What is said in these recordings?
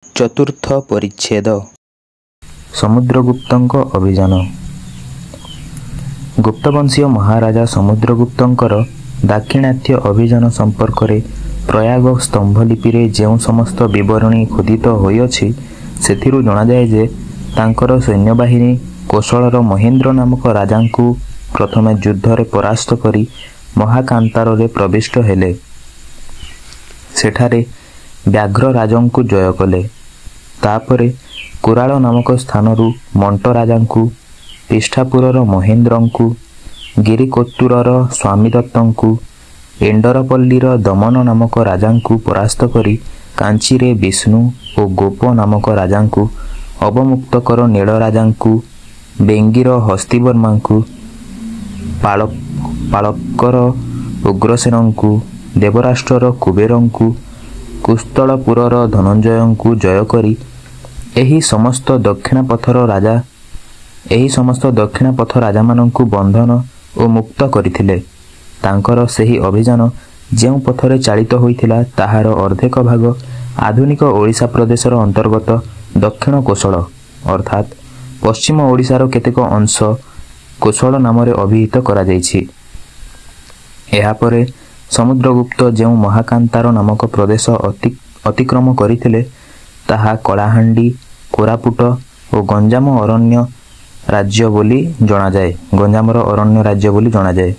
ଚତୁର୍ଥ ପରିଚ୍ଛେଦ ସମୁଦ୍ରଗୁପ୍ତଙ୍କ ଅଭିଯାନ। ଗୁପ୍ତବଂଶୀୟ ମହାରାଜା ସମୁଦ୍ରଗୁପ୍ତଙ୍କର ଦାକ୍ଷିଣାତ୍ୟ ଅଭିଯାନ ସମ୍ପର୍କରେ ପ୍ରୟାଗ ସ୍ତମ୍ଭଲିପିରେ ଯେଉଁ ସମସ୍ତ ବିବରଣୀ ଖୋଦିତ ହୋଇଅଛି, ସେଥିରୁ ଜଣାଯାଏ ଯେ ତାଙ୍କର ସୈନ୍ୟବାହିନୀ କୋଶଳର ମହେନ୍ଦ୍ର ନାମକ ରାଜାଙ୍କୁ ପ୍ରଥମେ ଯୁଦ୍ଧରେ ପରାସ୍ତ କରି ମହାକାନ୍ତାରରେ ପ୍ରବିଷ୍ଟ ହେଲେ। ସେଠାରେ ବ୍ୟାଘ୍ର ରାଜଙ୍କୁ ଜୟ କଲେ। ତାପରେ କୁରାଳ ନାମକ ସ୍ଥାନରୁ ମଣ୍ଟ ରାଜାଙ୍କୁ, ପିଷ୍ଠାପୁରର ମହେନ୍ଦ୍ରଙ୍କୁ, ଗିରିକୋତ୍ତୁରର ସ୍ୱାମୀଦତ୍ତଙ୍କୁ, ଏଣ୍ଡରପଲ୍ଲୀର ଦମନ ନାମକ ରାଜାଙ୍କୁ ପରାସ୍ତ କରି କାଞ୍ଚିରେ ବିଷ୍ଣୁ ଓ ଗୋପ ନାମକ ରାଜାଙ୍କୁ, ଅବମୁକ୍ତକର ନୀଳ ରାଜାଙ୍କୁ, ବେଙ୍ଗିର ହସ୍ତିବର୍ମାଙ୍କୁ, ପାଳକର ଉଗ୍ରସେନଙ୍କୁ, ଦେବରାଷ୍ଟ୍ରର କୁବେରଙ୍କୁ, କୁସ୍ତଳପୁରର ଧନଞ୍ଜୟଙ୍କୁ ଜୟ କରି ଏହି ସମସ୍ତ ଦକ୍ଷିଣାପଥ ରାଜାମାନଙ୍କୁ ବନ୍ଧନ ଓ ମୁକ୍ତ କରିଥିଲେ। ତାଙ୍କର ସେହି ଅଭିଯାନ ଯେଉଁ ପଥରେ ଚାଳିତ ହୋଇଥିଲା, ତାହାର ଅର୍ଦ୍ଧେକ ଭାଗ ଆଧୁନିକ ଓଡ଼ିଶା ପ୍ରଦେଶର ଅନ୍ତର୍ଗତ ଦକ୍ଷିଣ କୋଶଳ ଅର୍ଥାତ୍ ପଶ୍ଚିମ ଓଡ଼ିଶାର କେତେକ ଅଂଶ କୋଶଳ ନାମରେ ଅଭିହିତ କରାଯାଇଛି। ଏହାପରେ ସମୁଦ୍ରଗୁପ୍ତ ଯେଉଁ ମହାକାନ୍ତାର ନାମକ ପ୍ରଦେଶ ଅତିକ୍ରମ କରିଥିଲେ, ତାହା କଳାହାଣ୍ଡି, କୋରାପୁଟ ଓ ଗଞ୍ଜାମର ଅରଣ୍ୟ ରାଜ୍ୟ ବୋଲି ଜଣାଯାଏ।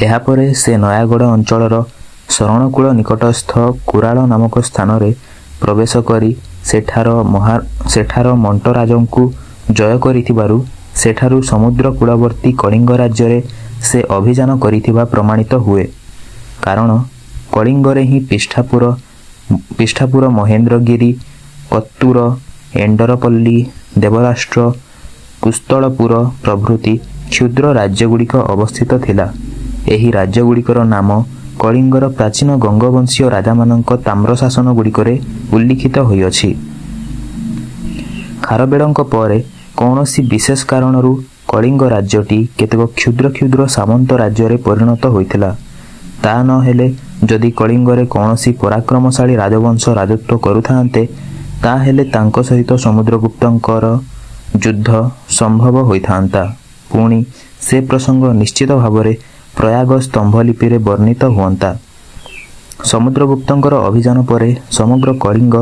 ଏହାପରେ ସେ ନୟାଗଡ଼ ଅଞ୍ଚଳର ଶରଣକୂଳ ନିକଟସ୍ଥ କୁରାଳ ନାମକ ସ୍ଥାନରେ ପ୍ରବେଶ କରି ସେଠାର ମଣ୍ଟରାଜଙ୍କୁ ଜୟ କରିଥିବାରୁ ସେଠାରୁ ସମୁଦ୍ର କୂଳବର୍ତ୍ତୀ କଳିଙ୍ଗ ରାଜ୍ୟରେ ସେ ଅଭିଯାନ କରିଥିବା ପ୍ରମାଣିତ ହୁଏ। କାରଣ କଳିଙ୍ଗରେ ହିଁ ପିଷ୍ଠାପୁର, ମହେନ୍ଦ୍ରଗିରି, କତ୍ତୁର, ଏଣ୍ଡରପଲ୍ଲୀ, ଦେବରାଷ୍ଟ୍ର, କୁସ୍ତଳପୁର ପ୍ରଭୃତି କ୍ଷୁଦ୍ର ରାଜ୍ୟଗୁଡ଼ିକ ଅବସ୍ଥିତ ଥିଲା। ଏହି ରାଜ୍ୟଗୁଡ଼ିକର ନାମ କଳିଙ୍ଗର ପ୍ରାଚୀନ ଗଙ୍ଗବଂଶୀୟ ରାଜାମାନଙ୍କ ତାମ୍ରଶାସନଗୁଡ଼ିକରେ ଉଲ୍ଲିଖିତ ହୋଇଅଛି। ଖାରବେଳଙ୍କ ପରେ କୌଣସି ବିଶେଷ କାରଣରୁ କଳିଙ୍ଗ ରାଜ୍ୟଟି କେତେକ କ୍ଷୁଦ୍ର କ୍ଷୁଦ୍ର ସାମନ୍ତ ରାଜ୍ୟରେ ପରିଣତ ହୋଇଥିଲା। ତା ନ ହେଲେ ଯଦି କଳିଙ୍ଗରେ କୌଣସି ପରାକ୍ରମଶାଳୀ ରାଜବଂଶ ରାଜତ୍ୱ କରୁଥାନ୍ତେ, ତାହେଲେ ତାଙ୍କ ସହିତ ସମୁଦ୍ରଗୁପ୍ତଙ୍କର ଯୁଦ୍ଧ ସମ୍ଭବ ହୋଇଥାନ୍ତା। ପୁଣି ସେ ପ୍ରସଙ୍ଗ ନିଶ୍ଚିତ ଭାବରେ ପ୍ରୟାଗ ସ୍ତମ୍ଭଲିପିରେ ବର୍ଣ୍ଣିତ ହୁଅନ୍ତା। ସମୁଦ୍ରଗୁପ୍ତଙ୍କର ଅଭିଯାନ ପରେ ସମଗ୍ର କଳିଙ୍ଗ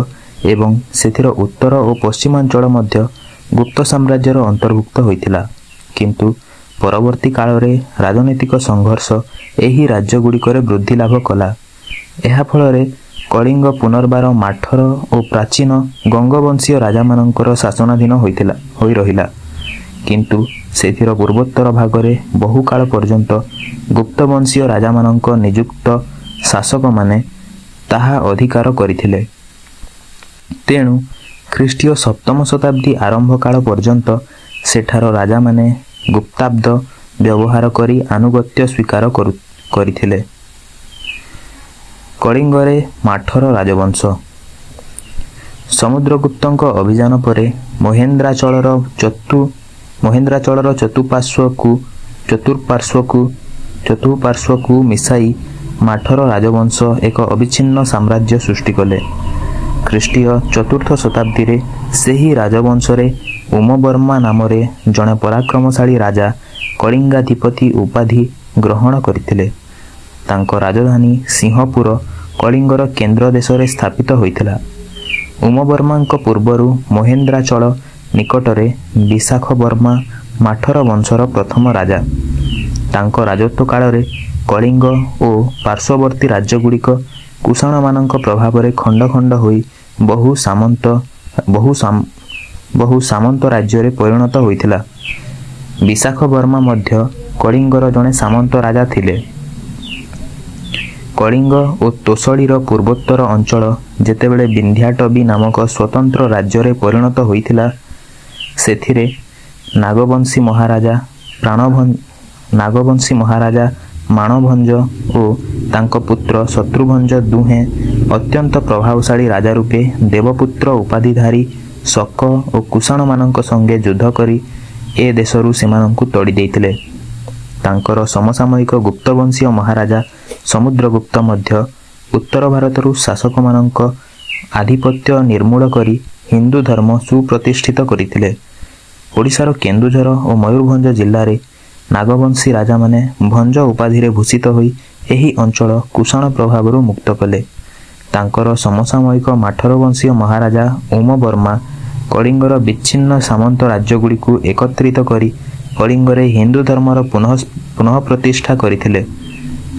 ଏବଂ ସେଥିର ଉତ୍ତର ଓ ପଶ୍ଚିମାଞ୍ଚଳ ମଧ୍ୟ ଗୁପ୍ତ ସାମ୍ରାଜ୍ୟର ଅନ୍ତର୍ଭୁକ୍ତ ହୋଇଥିଲା। କିନ୍ତୁ ପରବର୍ତ୍ତୀ କାଳରେ ରାଜନୈତିକ ସଂଘର୍ଷ ଏହି ରାଜ୍ୟଗୁଡ଼ିକରେ ବୃଦ୍ଧି ଲାଭ କଲା। ଏହା ଫଳରେ କଳିଙ୍ଗ ପୁନର୍ବାର ମାଠର ଓ ପ୍ରାଚୀନ ଗଙ୍ଗବଂଶୀୟ ରାଜାମାନଙ୍କର ଶାସନାଧୀନ ହୋଇ ରହିଲା। କିନ୍ତୁ ସେଥିର ପୂର୍ବୋତ୍ତର ଭାଗରେ ବହୁ କାଳ ପର୍ଯ୍ୟନ୍ତ ଗୁପ୍ତବଂଶୀୟ ରାଜାମାନଙ୍କ ନିଯୁକ୍ତ ଶାସକମାନେ ତାହା ଅଧିକାର କରିଥିଲେ। ତେଣୁ ଖ୍ରୀଷ୍ଟୀୟ ସପ୍ତମ ଶତାବ୍ଦୀ ଆରମ୍ଭ କାଳ ପର୍ଯ୍ୟନ୍ତ ସେଠାର ରାଜାମାନେ ଗୁପ୍ତାବ୍ଦ ବ୍ୟବହାର କରି ଆନୁଗତ୍ୟ ସ୍ୱୀକାର କରିଥିଲେ। କଳିଙ୍ଗରେ ମାଠର ରାଜବଂଶ। ସମୁଦ୍ରଗୁପ୍ତଙ୍କ ଅଭିଯାନ ପରେ ମହେନ୍ଦ୍ରାଚଳର ଚତୁଃପାର୍ଶ୍ୱକୁ ମିଶାଇ ମାଠର ରାଜବଂଶ ଏକ ଅବିଚ୍ଛିନ୍ନ ସାମ୍ରାଜ୍ୟ ସୃଷ୍ଟି କଲେ। ଖ୍ରୀଷ୍ଟୀୟ ଚତୁର୍ଥ ଶତାବ୍ଦୀରେ ସେହି ରାଜବଂଶରେ ଉମବର୍ମା ନାମରେ ଜଣେ ପରାକ୍ରମଶାଳୀ ରାଜା କଳିଙ୍ଗାଧିପତି ଉପାଧି ଗ୍ରହଣ କରିଥିଲେ। ତାଙ୍କ ରାଜଧାନୀ ସିଂହପୁର କଳିଙ୍ଗର କେନ୍ଦ୍ର ଦେଶରେ ସ୍ଥାପିତ ହୋଇଥିଲା। ଉମବର୍ମାଙ୍କ ପୂର୍ବରୁ ମହେନ୍ଦ୍ରାଚଳ ନିକଟରେ ବିଶାଖବର୍ମା ମାଠର ବଂଶର ପ୍ରଥମ ରାଜା। ତାଙ୍କ ରାଜତ୍ୱ କାଳରେ କଳିଙ୍ଗ ଓ ପାର୍ଶ୍ୱବର୍ତ୍ତୀ ରାଜ୍ୟଗୁଡ଼ିକ କୁଷାଣମାନଙ୍କ ପ୍ରଭାବରେ ଖଣ୍ଡ ଖଣ୍ଡ ହୋଇ ବହୁ ସାମନ୍ତ ରାଜ୍ୟରେ ପରିଣତ ହୋଇଥିଲା। ବିଶାଖବର୍ମା ମଧ୍ୟ କଳିଙ୍ଗର ଜଣେ ସାମନ୍ତ ରାଜା ଥିଲେ। କଳିଙ୍ଗ ଓ ତୋଷଳୀର ପୂର୍ବୋତ୍ତର ଅଞ୍ଚଳ ଯେତେବେଳେ ବିନ୍ଧ୍ୟାଟବୀ ନାମକ ସ୍ୱତନ୍ତ୍ର ରାଜ୍ୟରେ ପରିଣତ ହୋଇଥିଲା, ସେଥିରେ ନାଗବଂଶୀ ମହାରାଜା ମାଣଭଞ୍ଜ ଓ ତାଙ୍କ ପୁତ୍ର ଶତ୍ରୁଭଞ୍ଜ ଦୁହେଁ ଅତ୍ୟନ୍ତ ପ୍ରଭାବଶାଳୀ ରାଜା ରୂପେ ଦେବପୁତ୍ର ଉପାଧିଧାରୀ ଶକ ଓ କୁଷାଣମାନଙ୍କ ସଙ୍ଗେ ଯୁଦ୍ଧ କରି ଏ ଦେଶରୁ ସେମାନଙ୍କୁ ତଡ଼ି ଦେଇଥିଲେ। ତାଙ୍କର ସମସାମୟିକ ଗୁପ୍ତବଂଶୀୟ ମହାରାଜା ସମୁଦ୍ରଗୁପ୍ତ ମଧ୍ୟ ଉତ୍ତର ଭାରତରୁ ଶାସକମାନଙ୍କ ଆଧିପତ୍ୟ ନିର୍ମୂଳ କରି ହିନ୍ଦୁ ଧର୍ମ ସୁପ୍ରତିଷ୍ଠିତ କରିଥିଲେ। ଓଡ଼ିଶାର କେନ୍ଦୁଝର ଓ ମୟୂରଭଞ୍ଜ ଜିଲ୍ଲାରେ ନାଗବଂଶୀ ରାଜାମାନେ ଭଞ୍ଜ ଉପାଧିରେ ଭୂଷିତ ହୋଇ ଏହି ଅଞ୍ଚଳ କୁଷାଣ ପ୍ରଭାବରୁ ମୁକ୍ତ କଲେ। ତାଙ୍କର ସମସାମୟିକ ମାଠର ବଂଶୀୟ ମହାରାଜା ଓମବର୍ମା କଳିଙ୍ଗର ବିଚ୍ଛିନ୍ନ ସାମନ୍ତ ରାଜ୍ୟଗୁଡ଼ିକୁ ଏକତ୍ରିତ କରି କଳିଙ୍ଗରେ ହିନ୍ଦୁ ଧର୍ମର ପୁନଃ ପ୍ରତିଷ୍ଠା କରିଥିଲେ।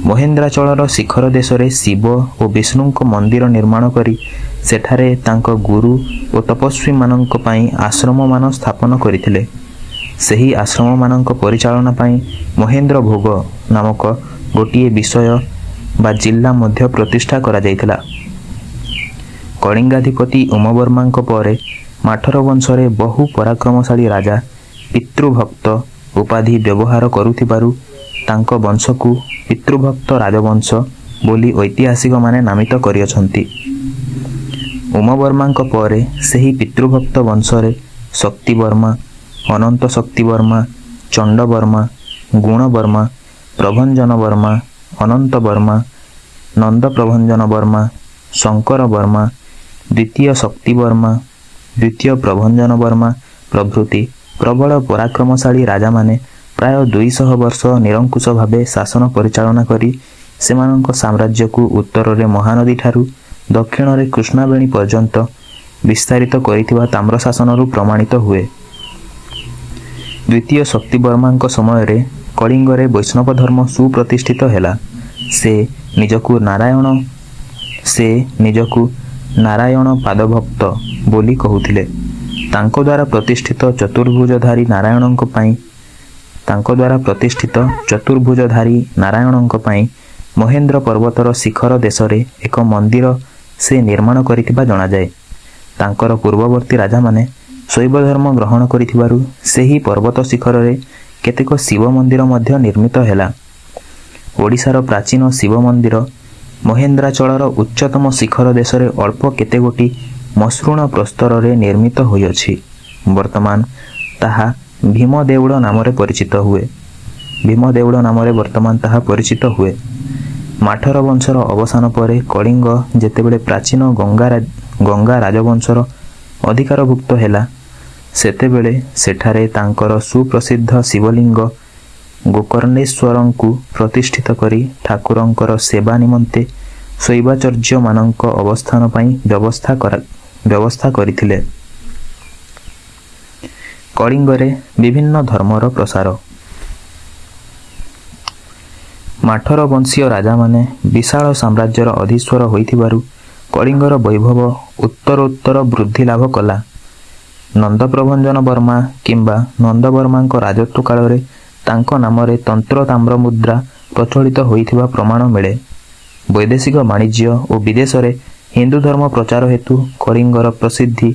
ମହେନ୍ଦ୍ରାଚଳର ଶିଖର ଦେଶରେ ଶିବ ଓ ବିଷ୍ଣୁଙ୍କ ମନ୍ଦିର ନିର୍ମାଣ କରି ସେଠାରେ ତାଙ୍କ ଗୁରୁ ଓ ତପସ୍ୱୀମାନଙ୍କ ପାଇଁ ଆଶ୍ରମମାନ ସ୍ଥାପନ କରିଥିଲେ। ସେହି ଆଶ୍ରମମାନଙ୍କ ପରିଚାଳନା ପାଇଁ ମହେନ୍ଦ୍ର ଭୋଗ ନାମକ ଗୋଟିଏ ବିଷୟ ବା ଜିଲ୍ଲା ମଧ୍ୟ ପ୍ରତିଷ୍ଠା କରାଯାଇଥିଲା। କଳିଙ୍ଗାଧିପତି ଓମବର୍ମାଙ୍କ ପରେ ମାଠର ବଂଶରେ ବହୁ ପରାକ୍ରମଶାଳୀ ରାଜା ପିତୃଭକ୍ତ ଉପାଧି ବ୍ୟବହାର କରୁଥିବାରୁ ତାଙ୍କ ବଂଶକୁ ପିତୃଭକ୍ତ ରାଜବଂଶ ବୋଲି ଐତିହାସିକମାନେ ନାମିତ କରିଅଛନ୍ତି। ଓମବର୍ମାଙ୍କ ପରେ ସେହି ପିତୃଭକ୍ତ ବଂଶରେ ଶକ୍ତିବର୍ମା, ଅନନ୍ତ ଶକ୍ତିବର୍ମା, ଚଣ୍ଡବର୍ମା, ଗୁଣବର୍ମା, ପ୍ରଭଞ୍ଜନ ବର୍ମା, ଅନନ୍ତ ବର୍ମା, ନନ୍ଦ ପ୍ରଭଞ୍ଜନ ବର୍ମା, ଶଙ୍କର ବର୍ମା, ଦ୍ୱିତୀୟ ଶକ୍ତିବର୍ମା, ଦ୍ୱିତୀୟ ପ୍ରଭଞ୍ଜନ ବର୍ମା ପ୍ରଭୃତି ପ୍ରବଳ ପରାକ୍ରମଶାଳୀ ରାଜାମାନେ ପ୍ରାୟ 200 ବର୍ଷ ନିରଙ୍କୁଶ ଭାବେ ଶାସନ ପରିଚାଳନା କରି ସେମାନଙ୍କ ସାମ୍ରାଜ୍ୟକୁ ଉତ୍ତରରେ ମହାନଦୀଠାରୁ ଦକ୍ଷିଣରେ କୃଷ୍ଣାବେଣୀ ପର୍ଯ୍ୟନ୍ତ ବିସ୍ତାରିତ କରିଥିବା ତାମ୍ରଶାସନରୁ ପ୍ରମାଣିତ ହୁଏ। ଦ୍ୱିତୀୟ ଶକ୍ତିବର୍ମାଙ୍କ ସମୟରେ କଳିଙ୍ଗରେ ବୈଷ୍ଣବ ଧର୍ମ ସୁପ୍ରତିଷ୍ଠିତ ହେଲା। ସେ ନିଜକୁ ନାରାୟଣ ପାଦଭକ୍ତ ବୋଲି କହୁଥିଲେ। ତାଙ୍କ ଦ୍ୱାରା ପ୍ରତିଷ୍ଠିତ ଚତୁର୍ଭୁଜଧାରୀ ନାରାୟଣଙ୍କ ପାଇଁ ମହେନ୍ଦ୍ର ପର୍ବତର ଶିଖର ଦେଶରେ ଏକ ମନ୍ଦିର ସେ ନିର୍ମାଣ କରିଥିବା ଜଣାଯାଏ। ତାଙ୍କର ପୂର୍ବବର୍ତ୍ତୀ ରାଜାମାନେ ଶୈବ ଧର୍ମ ଗ୍ରହଣ କରିଥିବାରୁ ସେହି ପର୍ବତ ଶିଖରରେ କେତେକ ଶିବ ମନ୍ଦିର ମଧ୍ୟ ନିର୍ମିତ ହେଲା। ଓଡ଼ିଶାର ପ୍ରାଚୀନ ଶିବ ମନ୍ଦିର ମହେନ୍ଦ୍ରାଚଳର ଉଚ୍ଚତମ ଶିଖର ଦେଶରେ ଅଳ୍ପ କେତେଗୋଟି ମସୃଣ ପ୍ରସ୍ତରରେ ନିର୍ମିତ ହୋଇଅଛି। ବର୍ତ୍ତମାନ ତାହା ଭୀମଦେଉଳ ନାମରେ ପରିଚିତ ହୁଏ। ମାଠର ବଂଶର ଅବସାନ ପରେ କଳିଙ୍ଗ ଯେତେବେଳେ ପ୍ରାଚୀନ ଗଙ୍ଗା ରାଜବଂଶର ଅଧିକାରଭୁକ୍ତ ହେଲା, ସେତେବେଳେ ସେଠାରେ ତାଙ୍କର ସୁପ୍ରସିଦ୍ଧ ଶିବଲିଙ୍ଗ ଗୋକର୍ଣ୍ଣେଶ୍ୱରଙ୍କୁ ପ୍ରତିଷ୍ଠିତ କରି ଠାକୁରଙ୍କର ସେବା ନିମନ୍ତେ ଶୈବାଚାର୍ଯ୍ୟମାନଙ୍କ ଅବସ୍ଥାନ ପାଇଁ ବ୍ୟବସ୍ଥା କରିଥିଲେ। କଳିଙ୍ଗରେ ବିଭିନ୍ନ ଧର୍ମର ପ୍ରସାର। ମାଠର ବଂଶୀୟ ରାଜାମାନେ ବିଶାଳ ସାମ୍ରାଜ୍ୟର ଅଧୀଶ୍ୱର ହୋଇଥିବାରୁ କଳିଙ୍ଗର ବୈଭବ ଉତ୍ତରୋତ୍ତର ବୃଦ୍ଧି ଲାଭ କଲା। ନନ୍ଦପ୍ରଭଞ୍ଜନ ବର୍ମା କିମ୍ବା ନନ୍ଦବର୍ମାଙ୍କ ରାଜତ୍ୱ କାଳରେ ତାଙ୍କ ନାମରେ ତନ୍ତ୍ର ତାମ୍ର ମୁଦ୍ରା ପ୍ରଚଳିତ ହୋଇଥିବା ପ୍ରମାଣ ମିଳେ। ବୈଦେଶିକ ବାଣିଜ୍ୟ ଓ ବିଦେଶରେ ହିନ୍ଦୁ ଧର୍ମ ପ୍ରଚାର ହେତୁ କଳିଙ୍ଗର ପ୍ରସିଦ୍ଧି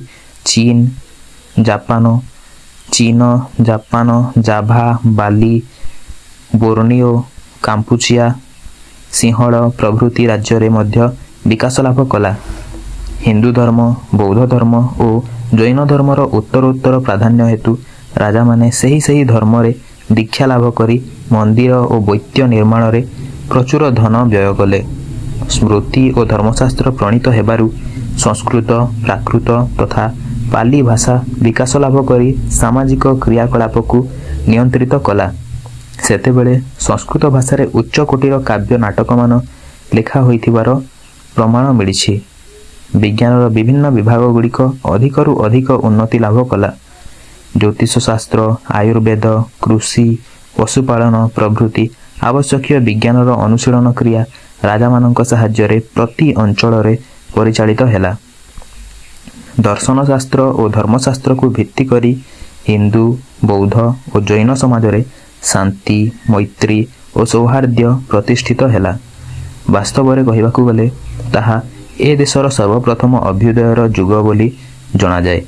ଚୀନ, ଜାପାନ, ଜାଭା, ବାଲି, ବୋର୍ନିଓ, କାମ୍ପୁଚିଆ, ସିଂହଳ ପ୍ରଭୃତି ରାଜ୍ୟରେ ମଧ୍ୟ ବିକାଶ ଲାଭ କଲା। ହିନ୍ଦୁ ଧର୍ମ, ବୌଦ୍ଧ ଧର୍ମ ଓ ଜୈନ ଧର୍ମର ଉତ୍ତରୋତ୍ତର ପ୍ରାଧାନ୍ୟ ହେତୁ ରାଜାମାନେ ସେହି ଧର୍ମରେ ଦୀକ୍ଷା ଲାଭ କରି ମନ୍ଦିର ଓ ବୈତ୍ୟ ନିର୍ମାଣରେ ପ୍ରଚୁର ଧନ ବ୍ୟୟ କଲେ। ସ୍ମୃତି ଓ ଧର୍ମଶାସ୍ତ୍ର ପ୍ରଣୀତ ହେବାରୁ ସଂସ୍କୃତ, ପ୍ରାକୃତ ତଥା ପାଲି ଭାଷା ବିକାଶ ଲାଭ କରି ସାମାଜିକ କ୍ରିୟାକଳାପକୁ ନିୟନ୍ତ୍ରିତ କଲା। ସେତେବେଳେ ସଂସ୍କୃତ ଭାଷାରେ ଉଚ୍ଚ କୋଟିର କାବ୍ୟ ନାଟକମାନ ଲେଖା ହୋଇଥିବାର ପ୍ରମାଣ ମିଳିଛି। ବିଜ୍ଞାନର ବିଭିନ୍ନ ବିଭାଗ ଗୁଡ଼ିକ ଅଧିକରୁ ଅଧିକ ଉନ୍ନତି ଲାଭ କଲା। ଜ୍ୟୋତିଷଶାସ୍ତ୍ର, ଆୟୁର୍ବେଦ, କୃଷି, ପଶୁପାଳନ ପ୍ରଭୃତି ଆବଶ୍ୟକୀୟ ବିଜ୍ଞାନର ଅନୁଶୀଳନ କ୍ରିୟା ରାଜାମାନଙ୍କ ସାହାଯ୍ୟରେ ପ୍ରତି ଅଞ୍ଚଳରେ ପରିଚାଳିତ ହେଲା। ଦର୍ଶନଶାସ୍ତ୍ର ଓ ଧର୍ମଶାସ୍ତ୍ରକୁ ଭିତ୍ତି କରି ହିନ୍ଦୁ, ବୌଦ୍ଧ ଓ ଜୈନ ସମାଜରେ ଶାନ୍ତି, ମୈତ୍ରୀ ଓ ସୌହାର୍ଦ୍ଦ୍ୟ ପ୍ରତିଷ୍ଠିତ ହେଲା। ବାସ୍ତବରେ କହିବାକୁ ଗଲେ ତାହା ଏ ଦେଶର ସର୍ବପ୍ରଥମ ଅଭ୍ୟୁଦୟର ଯୁଗ ବୋଲି ଜଣାଯାଏ।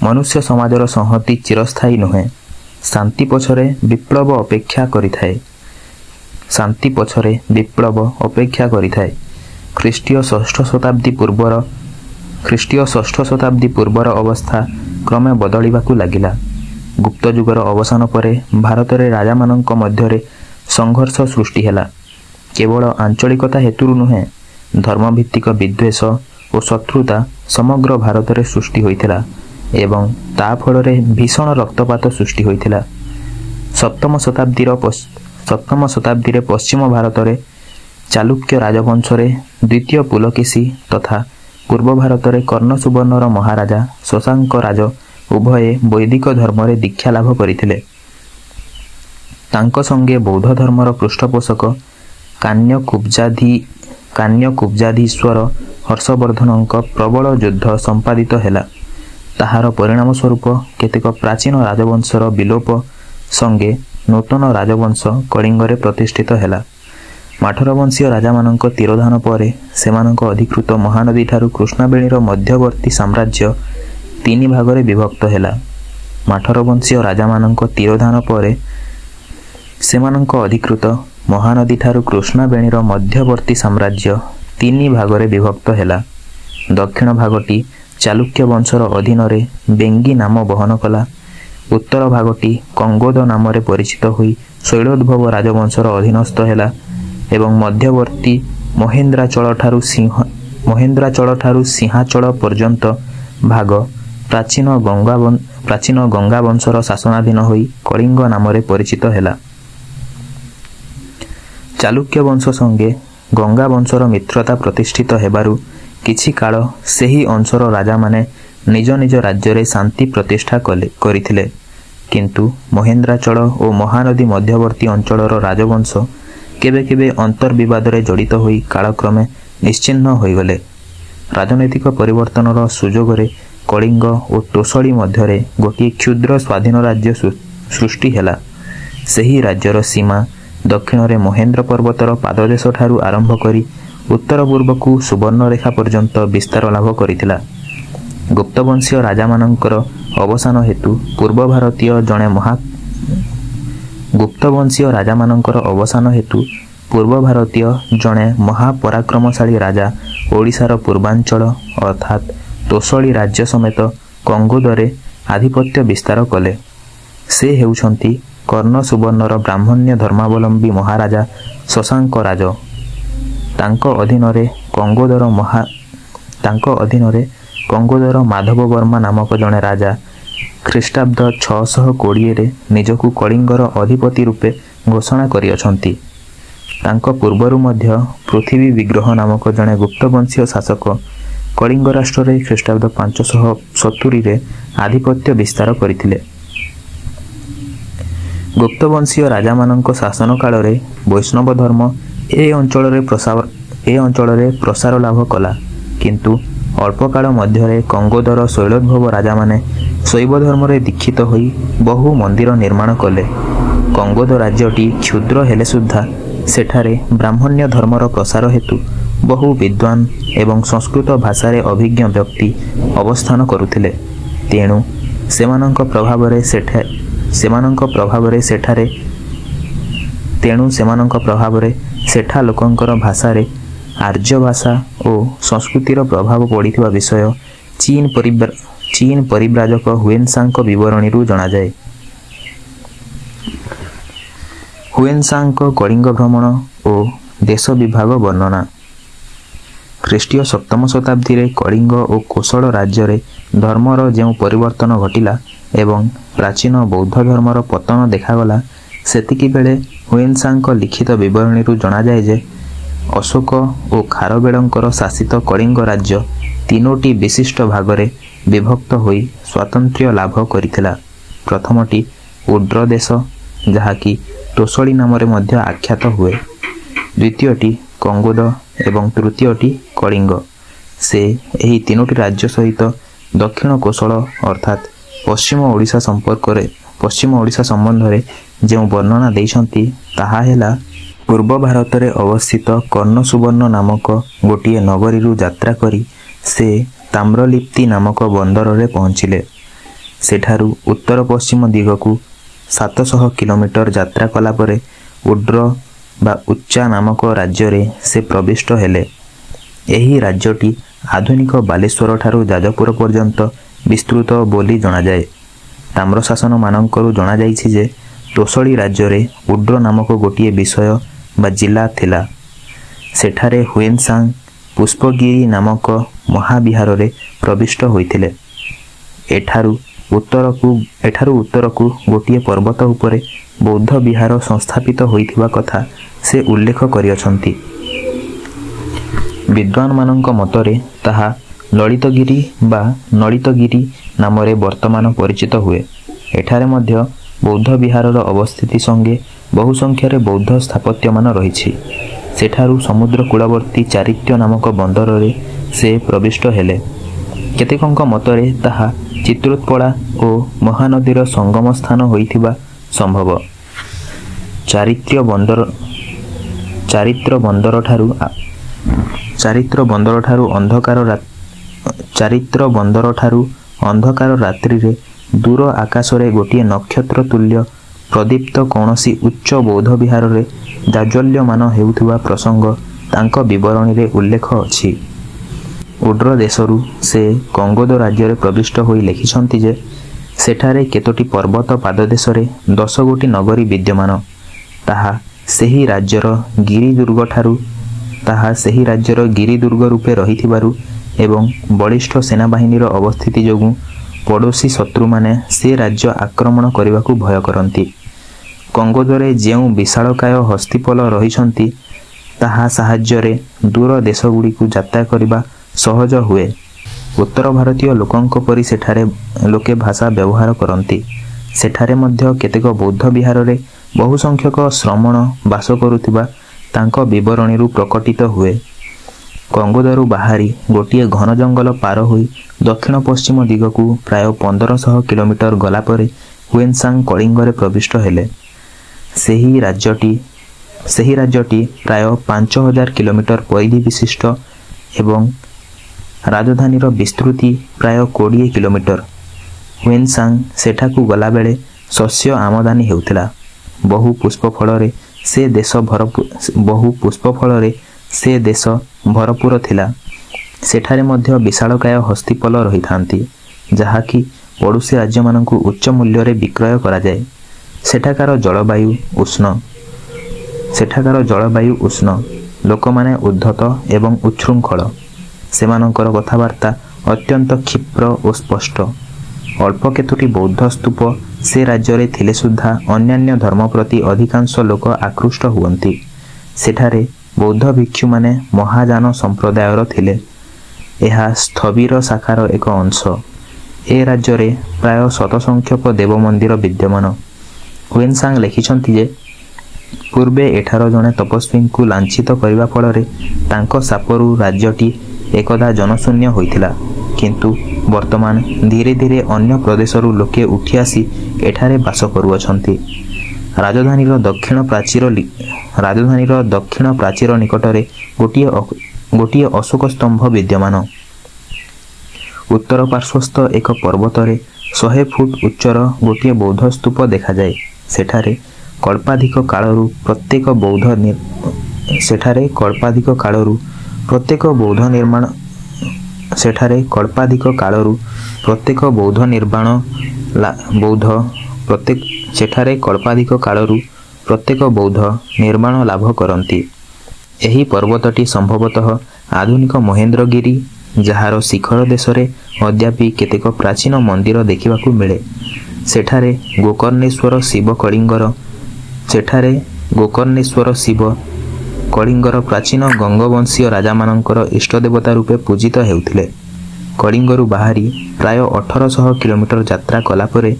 ମନୁଷ୍ୟ ସମାଜର ସଂହତି ଚିରସ୍ଥାୟୀ ନୁହେଁ, ଶାନ୍ତି ପଛରେ ବିପ୍ଳବ ଅପେକ୍ଷା କରିଥାଏ। ଖ୍ରୀଷ୍ଟୀୟ ଷଷ୍ଠ ଶତାବ୍ଦୀ ପୂର୍ବର ଅବସ୍ଥା କ୍ରମେ ବଦଳିବାକୁ ଲାଗିଲା। ଗୁପ୍ତ ଯୁଗର ଅବସାନ ପରେ ଭାରତରେ ରାଜାମାନଙ୍କ ମଧ୍ୟରେ ସଂଘର୍ଷ ସୃଷ୍ଟି ହେଲା। କେବଳ ଆଞ୍ଚଳିକତା ହେତୁରୁ ନୁହେଁ, ଧର୍ମଭିତ୍ତିକ ବିଦ୍ୱେଷ ଓ ଶତ୍ରୁତା ସମଗ୍ର ଭାରତରେ ସୃଷ୍ଟି ହୋଇଥିଲା ଏବଂ ତା ଫଳରେ ଭୀଷଣ ରକ୍ତପାତ ସୃଷ୍ଟି ହୋଇଥିଲା। ସପ୍ତମ ଶତାବ୍ଦୀରେ ପଶ୍ଚିମ ଭାରତରେ ଚାଲୁକ୍ୟ ରାଜବଂଶରେ ଦ୍ୱିତୀୟ ପୁଲକେଶୀ ତଥା ପୂର୍ବ ଭାରତରେ କର୍ଣ୍ଣସୁବର୍ଣ୍ଣର ମହାରାଜା ଶଶାଙ୍କ ରାଜ ଉଭୟେ ବୈଦିକ ଧର୍ମରେ ଦୀକ୍ଷା ଲାଭ କରିଥିଲେ। ତାଙ୍କ ସଙ୍ଗେ ବୌଦ୍ଧ ଧର୍ମର ପୃଷ୍ଠପୋଷକ କାନ୍ୟକୁବ୍ଜାଧୀଶ୍ୱର ହର୍ଷବର୍ଦ୍ଧନଙ୍କ ପ୍ରବଳ ଯୁଦ୍ଧ ସମ୍ପାଦିତ ହେଲା। ତାହାର ପରିଣାମ ସ୍ୱରୂପ କେତେକ ପ୍ରାଚୀନ ରାଜବଂଶର ବିଲୋପ ସଙ୍ଗେ ନୂତନ ରାଜବଂଶ କଳିଙ୍ଗରେ ପ୍ରତିଷ୍ଠିତ ହେଲା। ମାଠରବଂଶୀୟ ରାଜାମାନଙ୍କ ତିରୋଧାନ ପରେ ସେମାନଙ୍କ ଅଧିକୃତ ମହାନଦୀଠାରୁ କୃଷ୍ଣାବେଣୀର ମଧ୍ୟବର୍ତ୍ତୀ ସାମ୍ରାଜ୍ୟ ତିନି ଭାଗରେ ବିଭକ୍ତ ହେଲା। ମାଠରବଂଶୀୟ ରାଜାମାନଙ୍କ ତିରୋଧାନ ପରେ ସେମାନଙ୍କ ଅଧିକୃତ ମହାନଦୀଠାରୁ କୃଷ୍ଣାବେଣୀର ମଧ୍ୟବର୍ତ୍ତୀ ସାମ୍ରାଜ୍ୟ ତିନି ଭାଗରେ ବିଭକ୍ତ ହେଲା। ଦକ୍ଷିଣ ଭାଗଟି ଚାଲୁକ୍ୟ ବଂଶର ଅଧୀନରେ ବେଙ୍ଗି ନାମ ବହନ କଲା। ଉତ୍ତର ଭାଗଟି କଙ୍ଗୋଦ ନାମରେ ପରିଚିତ ହୋଇ ଶୈଳୋଦ୍ଭବ ରାଜବଂଶର ଅଧୀନସ୍ଥ ହେଲା ଏବଂ ମଧ୍ୟବର୍ତ୍ତୀ ମହେନ୍ଦ୍ରାଚଳଠାରୁ ସିଂହାଚଳ ପର୍ଯ୍ୟନ୍ତ ଭାଗ ପ୍ରାଚୀନ ଗଙ୍ଗା ବଂଶର ଶାସନାଧୀନ ହୋଇ କଳିଙ୍ଗ ନାମରେ ପରିଚିତ ହେଲା। ଚାଲୁକ୍ୟ ବଂଶ ସଙ୍ଗେ ଗଙ୍ଗା ବଂଶର ମିତ୍ରତା ପ୍ରତିଷ୍ଠିତ ହେବାରୁ କିଛି କାଳ ସେହି ଅଂଶର ରାଜାମାନେ ନିଜ ନିଜ ରାଜ୍ୟରେ ଶାନ୍ତି ପ୍ରତିଷ୍ଠା କରିଥିଲେ, କିନ୍ତୁ ମହେନ୍ଦ୍ରାଚଳ ଓ ମହାନଦୀ ମଧ୍ୟବର୍ତ୍ତୀ ଅଞ୍ଚଳର ରାଜବଂଶ କେବେ କେବେ ଅନ୍ତର୍ବିବାଦରେ ଜଡ଼ିତ ହୋଇ କାଳକ୍ରମେ ନିଶ୍ଚିହ୍ନ ହୋଇଗଲେ। ରାଜନୈତିକ ପରିବର୍ତ୍ତନର ସୁଯୋଗରେ କଳିଙ୍ଗ ଓ ତୋଷଳୀ ମଧ୍ୟରେ ଗୋଟିଏ କ୍ଷୁଦ୍ର ସ୍ୱାଧୀନ ରାଜ୍ୟ ସୃଷ୍ଟି ହେଲା। ସେହି ରାଜ୍ୟର ସୀମା ଦକ୍ଷିଣରେ ମହେନ୍ଦ୍ର ପର୍ବତର ପାଦଦେଶଠାରୁ ଆରମ୍ଭ କରି ଉତ୍ତର ପୂର୍ବକୁ ସୁବର୍ଣ୍ଣରେଖା ପର୍ଯ୍ୟନ୍ତ ବିସ୍ତାର ଲାଭ କରିଥିଲା। ଗୁପ୍ତବଂଶୀୟ ରାଜାମାନଙ୍କର ଅବସାନ ହେତୁ ପୂର୍ବ ଭାରତୀୟ ଜଣେ ମହାପରାକ୍ରମଶାଳୀ ରାଜା ଓଡ଼ିଶାର ପୂର୍ବାଞ୍ଚଳ ଅର୍ଥାତ୍ ତୋଷଳୀ ରାଜ୍ୟ ସମେତ କଙ୍ଗୋଦରେ ଆଧିପତ୍ୟ ବିସ୍ତାର କଲେ। ସେ ହେଉଛନ୍ତି କର୍ଣ୍ଣସୁବର୍ଣ୍ଣର ବ୍ରାହ୍ମଣ୍ୟ ଧର୍ମାବଲମ୍ବୀ ମହାରାଜା ଶଶାଙ୍କ ରାଜ। ତାଙ୍କ ଅଧୀନରେ ମାଧବ ବର୍ମା ନାମକ ଜଣେ ରାଜା ଖ୍ରୀଷ୍ଟାବ୍ଦ 620ରେ ନିଜକୁ କଳିଙ୍ଗର ଅଧିପତି ରୂପେ ଘୋଷଣା କରିଅଛନ୍ତି। ତାଙ୍କ ପୂର୍ବରୁ ମଧ୍ୟ ପୃଥିବୀ ବିଗ୍ରହ ନାମକ ଜଣେ ଗୁପ୍ତବଂଶୀୟ ଶାସକ କଳିଙ୍ଗ ରାଷ୍ଟ୍ରରେ ଖ୍ରୀଷ୍ଟାବ୍ଦ 570ରେ ଆଧିପତ୍ୟ ବିସ୍ତାର କରିଥିଲେ। ଗୁପ୍ତବଂଶୀୟ ରାଜାମାନଙ୍କ ଶାସନ କାଳରେ ବୈଷ୍ଣବ ଧର୍ମ ଏ ଅଞ୍ଚଳରେ ପ୍ରସାର ଲାଭ କଲା, କିନ୍ତୁ ଅଳ୍ପ କାଳ ମଧ୍ୟରେ କଙ୍ଗୋଦର ଶୈଳୋଦ୍ଭବ ରାଜାମାନେ ଶୈବ ଧର୍ମରେ ଦୀକ୍ଷିତ ହୋଇ ବହୁ ମନ୍ଦିର ନିର୍ମାଣ କଲେ। କଙ୍ଗୋଦ ରାଜ୍ୟଟି କ୍ଷୁଦ୍ର ହେଲେ ସୁଦ୍ଧା ସେଠାରେ ବ୍ରାହ୍ମଣ୍ୟ ଧର୍ମର ପ୍ରସାର ହେତୁ ବହୁ ବିଦ୍ୱାନ ଏବଂ ସଂସ୍କୃତ ଭାଷାରେ ଅଭିଜ୍ଞ ବ୍ୟକ୍ତି ଅବସ୍ଥାନ କରୁଥିଲେ। ତେଣୁ ସେମାନଙ୍କ ପ୍ରଭାବରେ ସେଠା ଲୋକଙ୍କର ଭାଷାରେ ଆର୍ଯ୍ୟ ଭାଷା ଓ ସଂସ୍କୃତିର ପ୍ରଭାବ ପଡ଼ିଥିବା ବିଷୟ ଚୀନ ପରିବ୍ରାଜକ ହୁଏନ୍ସାଂଙ୍କ ବିବରଣୀରୁ ଜଣାଯାଏ। ହୁଏନ୍ସାଂଙ୍କ କଳିଙ୍ଗ ଭ୍ରମଣ ଓ ଦେଶ ବିଭାଗ ବର୍ଣ୍ଣନା। ଖ୍ରୀଷ୍ଟୀୟ ସପ୍ତମ ଶତାବ୍ଦୀରେ କଳିଙ୍ଗ ଓ କୋଶଳ ରାଜ୍ୟରେ ଧର୍ମର ଯେଉଁ ପରିବର୍ତ୍ତନ ଘଟିଲା ଏବଂ ପ୍ରାଚୀନ ବୌଦ୍ଧ ଧର୍ମର ପତନ ଦେଖାଗଲା, ସେତିକିବେଳେ ହୁଏନ୍ସାଂଙ୍କ ଲିଖିତ ବିବରଣୀରୁ ଜଣାଯାଏ ଯେ ଅଶୋକ ଓ ଖାରବେଳଙ୍କର ଶାସିତ କଳିଙ୍ଗ ରାଜ୍ୟ ତିନୋଟି ବିଶିଷ୍ଟ ଭାଗରେ ବିଭକ୍ତ ହୋଇ ସ୍ୱାତନ୍ତ୍ର୍ୟ ଲାଭ କରିଥିଲା। ପ୍ରଥମଟି ଉଡ୍ର ଦେଶ, ଯାହାକି ତୋଷଳୀ ନାମରେ ମଧ୍ୟ ଆଖ୍ୟାତ ହୁଏ। ଦ୍ୱିତୀୟଟି କଙ୍ଗୋଦ ଏବଂ ତୃତୀୟଟି କଳିଙ୍ଗ। ସେ ଏହି ତିନୋଟି ରାଜ୍ୟ ସହିତ ଦକ୍ଷିଣ କୋଶଳ ଅର୍ଥାତ୍ ପଶ୍ଚିମ ଓଡ଼ିଶା ସମ୍ବନ୍ଧରେ ଯେଉଁ ବର୍ଣ୍ଣନା ଦେଇଛନ୍ତି ତାହା ହେଲା, ପୂର୍ବ ଭାରତରେ ଅବସ୍ଥିତ କର୍ଣ୍ଣସୁବର୍ଣ୍ଣ ନାମକ ଗୋଟିଏ ନଗରୀରୁ ଯାତ୍ରା କରି ସେ ତାମ୍ରଲିପ୍ତି ନାମକ ବନ୍ଦରରେ ପହଞ୍ଚିଲେ। ସେଠାରୁ ଉତ୍ତର ପଶ୍ଚିମ ଦିଗକୁ 700 କିଲୋମିଟର ଯାତ୍ରା କଲାପରେ ଉଡ୍ର ବା ଉଚ୍ଚା ନାମକ ରାଜ୍ୟରେ ସେ ପ୍ରବିଷ୍ଟ ହେଲେ। ଏହି ରାଜ୍ୟଟି ଆଧୁନିକ ବାଲେଶ୍ୱରଠାରୁ ଯାଜପୁର ପର୍ଯ୍ୟନ୍ତ ବିସ୍ତୃତ ବୋଲି ଜଣାଯାଏ। ତାମ୍ରଶାସନମାନଙ୍କରୁ ଜଣାଯାଇଛି ଯେ ତୋଷଳୀ ରାଜ୍ୟରେ ଉଡ୍ର ନାମକ ଗୋଟିଏ ବିଷୟ ବା ଜିଲ୍ଲା ଥିଲା। ସେଠାରେ ହୁଏନ୍ସାଂ ପୁଷ୍ପଗିରି ନାମକ ମହାବିହାରରେ ପ୍ରବିଷ୍ଟ ହୋଇଥିଲେ। ଏଠାରୁ ଉତ୍ତରକୁ ଗୋଟିଏ ପର୍ବତ ଉପରେ ବୌଦ୍ଧ ବିହାର ସଂସ୍ଥାପିତ ହୋଇଥିବା କଥା ସେ ଉଲ୍ଲେଖ କରିଅଛନ୍ତି। ବିଦ୍ୱାନମାନଙ୍କ ମତରେ ତାହା ଲଳିତଗିରି ବା ନଳିତଗିରି ନାମରେ ବର୍ତ୍ତମାନ ପରିଚିତ ହୁଏ। ଏଠାରେ ମଧ୍ୟ ବୌଦ୍ଧ ବିହାରର ଅବସ୍ଥିତି ସଙ୍ଗେ ବହୁ ସଂଖ୍ୟାରେ ବୌଦ୍ଧ ସ୍ଥାପତ୍ୟମାନ ରହିଛି। ସେଠାରୁ ସମୁଦ୍ର କୂଳବର୍ତ୍ତୀ ଚାରିତ୍ୟ ନାମକ ବନ୍ଦରରେ ସେ ପ୍ରବିଷ୍ଟ ହେଲେ। କେତେକଙ୍କ ମତରେ ତାହା ଚିତ୍ରୋତ୍ପଳା ଓ ମହାନଦୀର ସଙ୍ଗମ ସ୍ଥାନ ହୋଇଥିବା ସମ୍ଭବ। ଚାରିତ୍ର ବନ୍ଦରଠାରୁ ଅନ୍ଧକାର ରାତ୍ରିରେ ଦୂର ଆକାଶରେ ଗୋଟିଏ ନକ୍ଷତ୍ର ତୁଲ୍ୟ ପ୍ରଦୀପ୍ତ କୌଣସି ଉଚ୍ଚ ବୌଦ୍ଧ ବିହାରରେ ଜାଜ୍ୱଲ୍ୟମାନ ହେଉଥିବା ପ୍ରସଙ୍ଗ ତାଙ୍କ ବିବରଣୀରେ ଉଲ୍ଲେଖ ଅଛି। ଉଡ୍ର ଦେଶରୁ ସେ କଙ୍ଗୋଦ ରାଜ୍ୟରେ ପ୍ରବିଷ୍ଟ ହୋଇ ଲେଖିଛନ୍ତି ଯେ ସେଠାରେ କେତୋଟି ପର୍ବତ ପାଦଦେଶରେ 10 ଗୋଟି ନଗରୀ ବିଦ୍ୟମାନ। ତାହା ସେହି ରାଜ୍ୟର ଗିରିଦୁର୍ଗ ରୂପେ ରହିଥିବାରୁ ଏବଂ ବଳିଷ୍ଠ ସେନାବାହିନୀର ଅବସ୍ଥିତି ଯୋଗୁଁ ପଡ଼ୋଶୀ ଶତ୍ରୁମାନେ ସେ ରାଜ୍ୟ ଆକ୍ରମଣ କରିବାକୁ ଭୟ କରନ୍ତି। କଙ୍ଗୋଦରେ ଯେଉଁ ବିଶାଳକାୟ ହସ୍ତିପଲ ରହିଛନ୍ତି ତାହା ସାହାଯ୍ୟରେ ଦୂର ଦେଶଗୁଡ଼ିକୁ ଯାତ୍ରା କରିବା ସହଜ ହୁଏ। ଉତ୍ତର ଭାରତୀୟ ଲୋକଙ୍କ ପରି ସେଠାରେ ଲୋକେ ଭାଷା ବ୍ୟବହାର କରନ୍ତି। ସେଠାରେ ମଧ୍ୟ କେତେକ ବୌଦ୍ଧ ବିହାରରେ ବହୁ ସଂଖ୍ୟକ ଶ୍ରମଣ ବାସ କରୁଥିବା ତାଙ୍କ ବିବରଣୀରୁ ପ୍ରକଟିତ ହୁଏ। କଙ୍ଗୋଦରୁ ବାହାରି ଗୋଟିଏ ଘନ ଜଙ୍ଗଲ ପାର ହୋଇ ଦକ୍ଷିଣ ପଶ୍ଚିମ ଦିଗକୁ ପ୍ରାୟ 1500 କିଲୋମିଟର ଗଲା ପରେ ହୁଏନସାଂ କଳିଙ୍ଗରେ ପ୍ରବିଷ୍ଟ ହେଲେ। ସେହି ରାଜ୍ୟଟି ପ୍ରାୟ 5000 କିଲୋମିଟର ପରିଧି ବିଶିଷ୍ଟ ଏବଂ ରାଜଧାନୀର ବିସ୍ତୃତି ପ୍ରାୟ 20 କିଲୋମିଟର। ହୁଏନସାଂ ସେଠାକୁ ଗଲାବେଳେ ଶସ୍ୟ ଆମଦାନୀ ହେଉଥିଲା। ବହୁ ପୁଷ୍ପ ଫଳରେ ସେ ଦେଶ ଭରପୁର ଥିଲା। ସେଠାରେ ମଧ୍ୟ ବିଶାଳକାୟ ହସ୍ତିପଲ ରହିଥାନ୍ତି, ଯାହାକି ପଡ଼ୋଶୀ ରାଜ୍ୟମାନଙ୍କୁ ଉଚ୍ଚ ମୂଲ୍ୟରେ ବିକ୍ରୟ କରାଯାଏ। ସେଠାକାର ଜଳବାୟୁ ଉଷ୍ଣ, ଲୋକମାନେ ଉଦ୍ଧତ ଏବଂ ଉଚ୍ଛୃଙ୍ଖଳ। ସେମାନଙ୍କର କଥାବାର୍ତ୍ତା ଅତ୍ୟନ୍ତ କ୍ଷିପ୍ର ଓ ସ୍ପଷ୍ଟ। ଅଳ୍ପ କେତୋଟି ବୌଦ୍ଧ ସ୍ତୂପ ସେ ରାଜ୍ୟରେ ଥିଲେ ସୁଦ୍ଧା ଅନ୍ୟାନ୍ୟ ଧର୍ମ ପ୍ରତି ଅଧିକାଂଶ ଲୋକ ଆକୃଷ୍ଟ ହୁଅନ୍ତି। ସେଠାରେ ବୌଦ୍ଧ ଭିକ୍ଷୁମାନେ ମହାଯାନ ସମ୍ପ୍ରଦାୟର ଥିଲେ। ଏହା ସ୍ଥବିର ଶାଖାର ଏକ ଅଂଶ। ଏ ରାଜ୍ୟରେ ପ୍ରାୟ 7 ସଂଖ୍ୟକ ଦେବ ମନ୍ଦିର ବିଦ୍ୟମାନ। ହୁଏନସାଂ ଲେଖିଛନ୍ତି ଯେ ପୂର୍ବେ ଏଠାର ଜଣେ ତପସ୍ୱୀଙ୍କୁ ଲାଞ୍ଛିତ କରିବା ଫଳରେ ତାଙ୍କ ଶାପରୁ ରାଜ୍ୟଟି ଏକଦା ଜନଶୂନ୍ୟ ହୋଇଥିଲା, କିନ୍ତୁ ବର୍ତ୍ତମାନ ଧୀରେ ଧୀରେ ଅନ୍ୟ ପ୍ରଦେଶରୁ ଲୋକେ ଉଠି ଆସି ଏଠାରେ ବାସ କରୁଅଛନ୍ତି। ରାଜଧାନୀର ଦକ୍ଷିଣ ପ୍ରାଚୀର ନିକଟରେ ଗୋଟିଏ ଅଶୋକ ସ୍ତମ୍ଭ ବିଦ୍ୟମାନ। ଉତ୍ତର ପାର୍ଶ୍ୱସ୍ଥ ଏକ ପର୍ବତରେ 100 ଫୁଟ ଉଚ୍ଚର ଗୋଟିଏ ବୌଦ୍ଧ ସ୍ତୂପ ଦେଖାଯାଏ। ସେଠାରେ କଳ୍ପାଧିକ କାଳରୁ ପ୍ରତ୍ୟେକ ବୌଦ୍ଧ ନିର୍ମାଣ ଲାଭ କରନ୍ତି। ଏହି ପର୍ବତଟି ସମ୍ଭବତଃ ଆଧୁନିକ ମହେନ୍ଦ୍ରଗିରି, ଯାହାର ଶିଖର ଦେଶରେ ଅଦ୍ୟାପି କେତେକ ପ୍ରାଚୀନ ମନ୍ଦିର ଦେଖିବାକୁ ମିଳେ। ସେଠାରେ ଗୋକର୍ଣ୍ଣେଶ୍ୱର ଶିବ କଳିଙ୍ଗର ପ୍ରାଚୀନ ଗଙ୍ଗବଂଶୀୟ ରାଜାମାନଙ୍କର ଇଷ୍ଟଦେବତା ରୂପେ ପୂଜିତ ହେଉଥିଲେ। କଳିଙ୍ଗରୁ ବାହାରି ପ୍ରାୟ 1800 କିଲୋମିଟର ଯାତ୍ରା କଲା ପରେ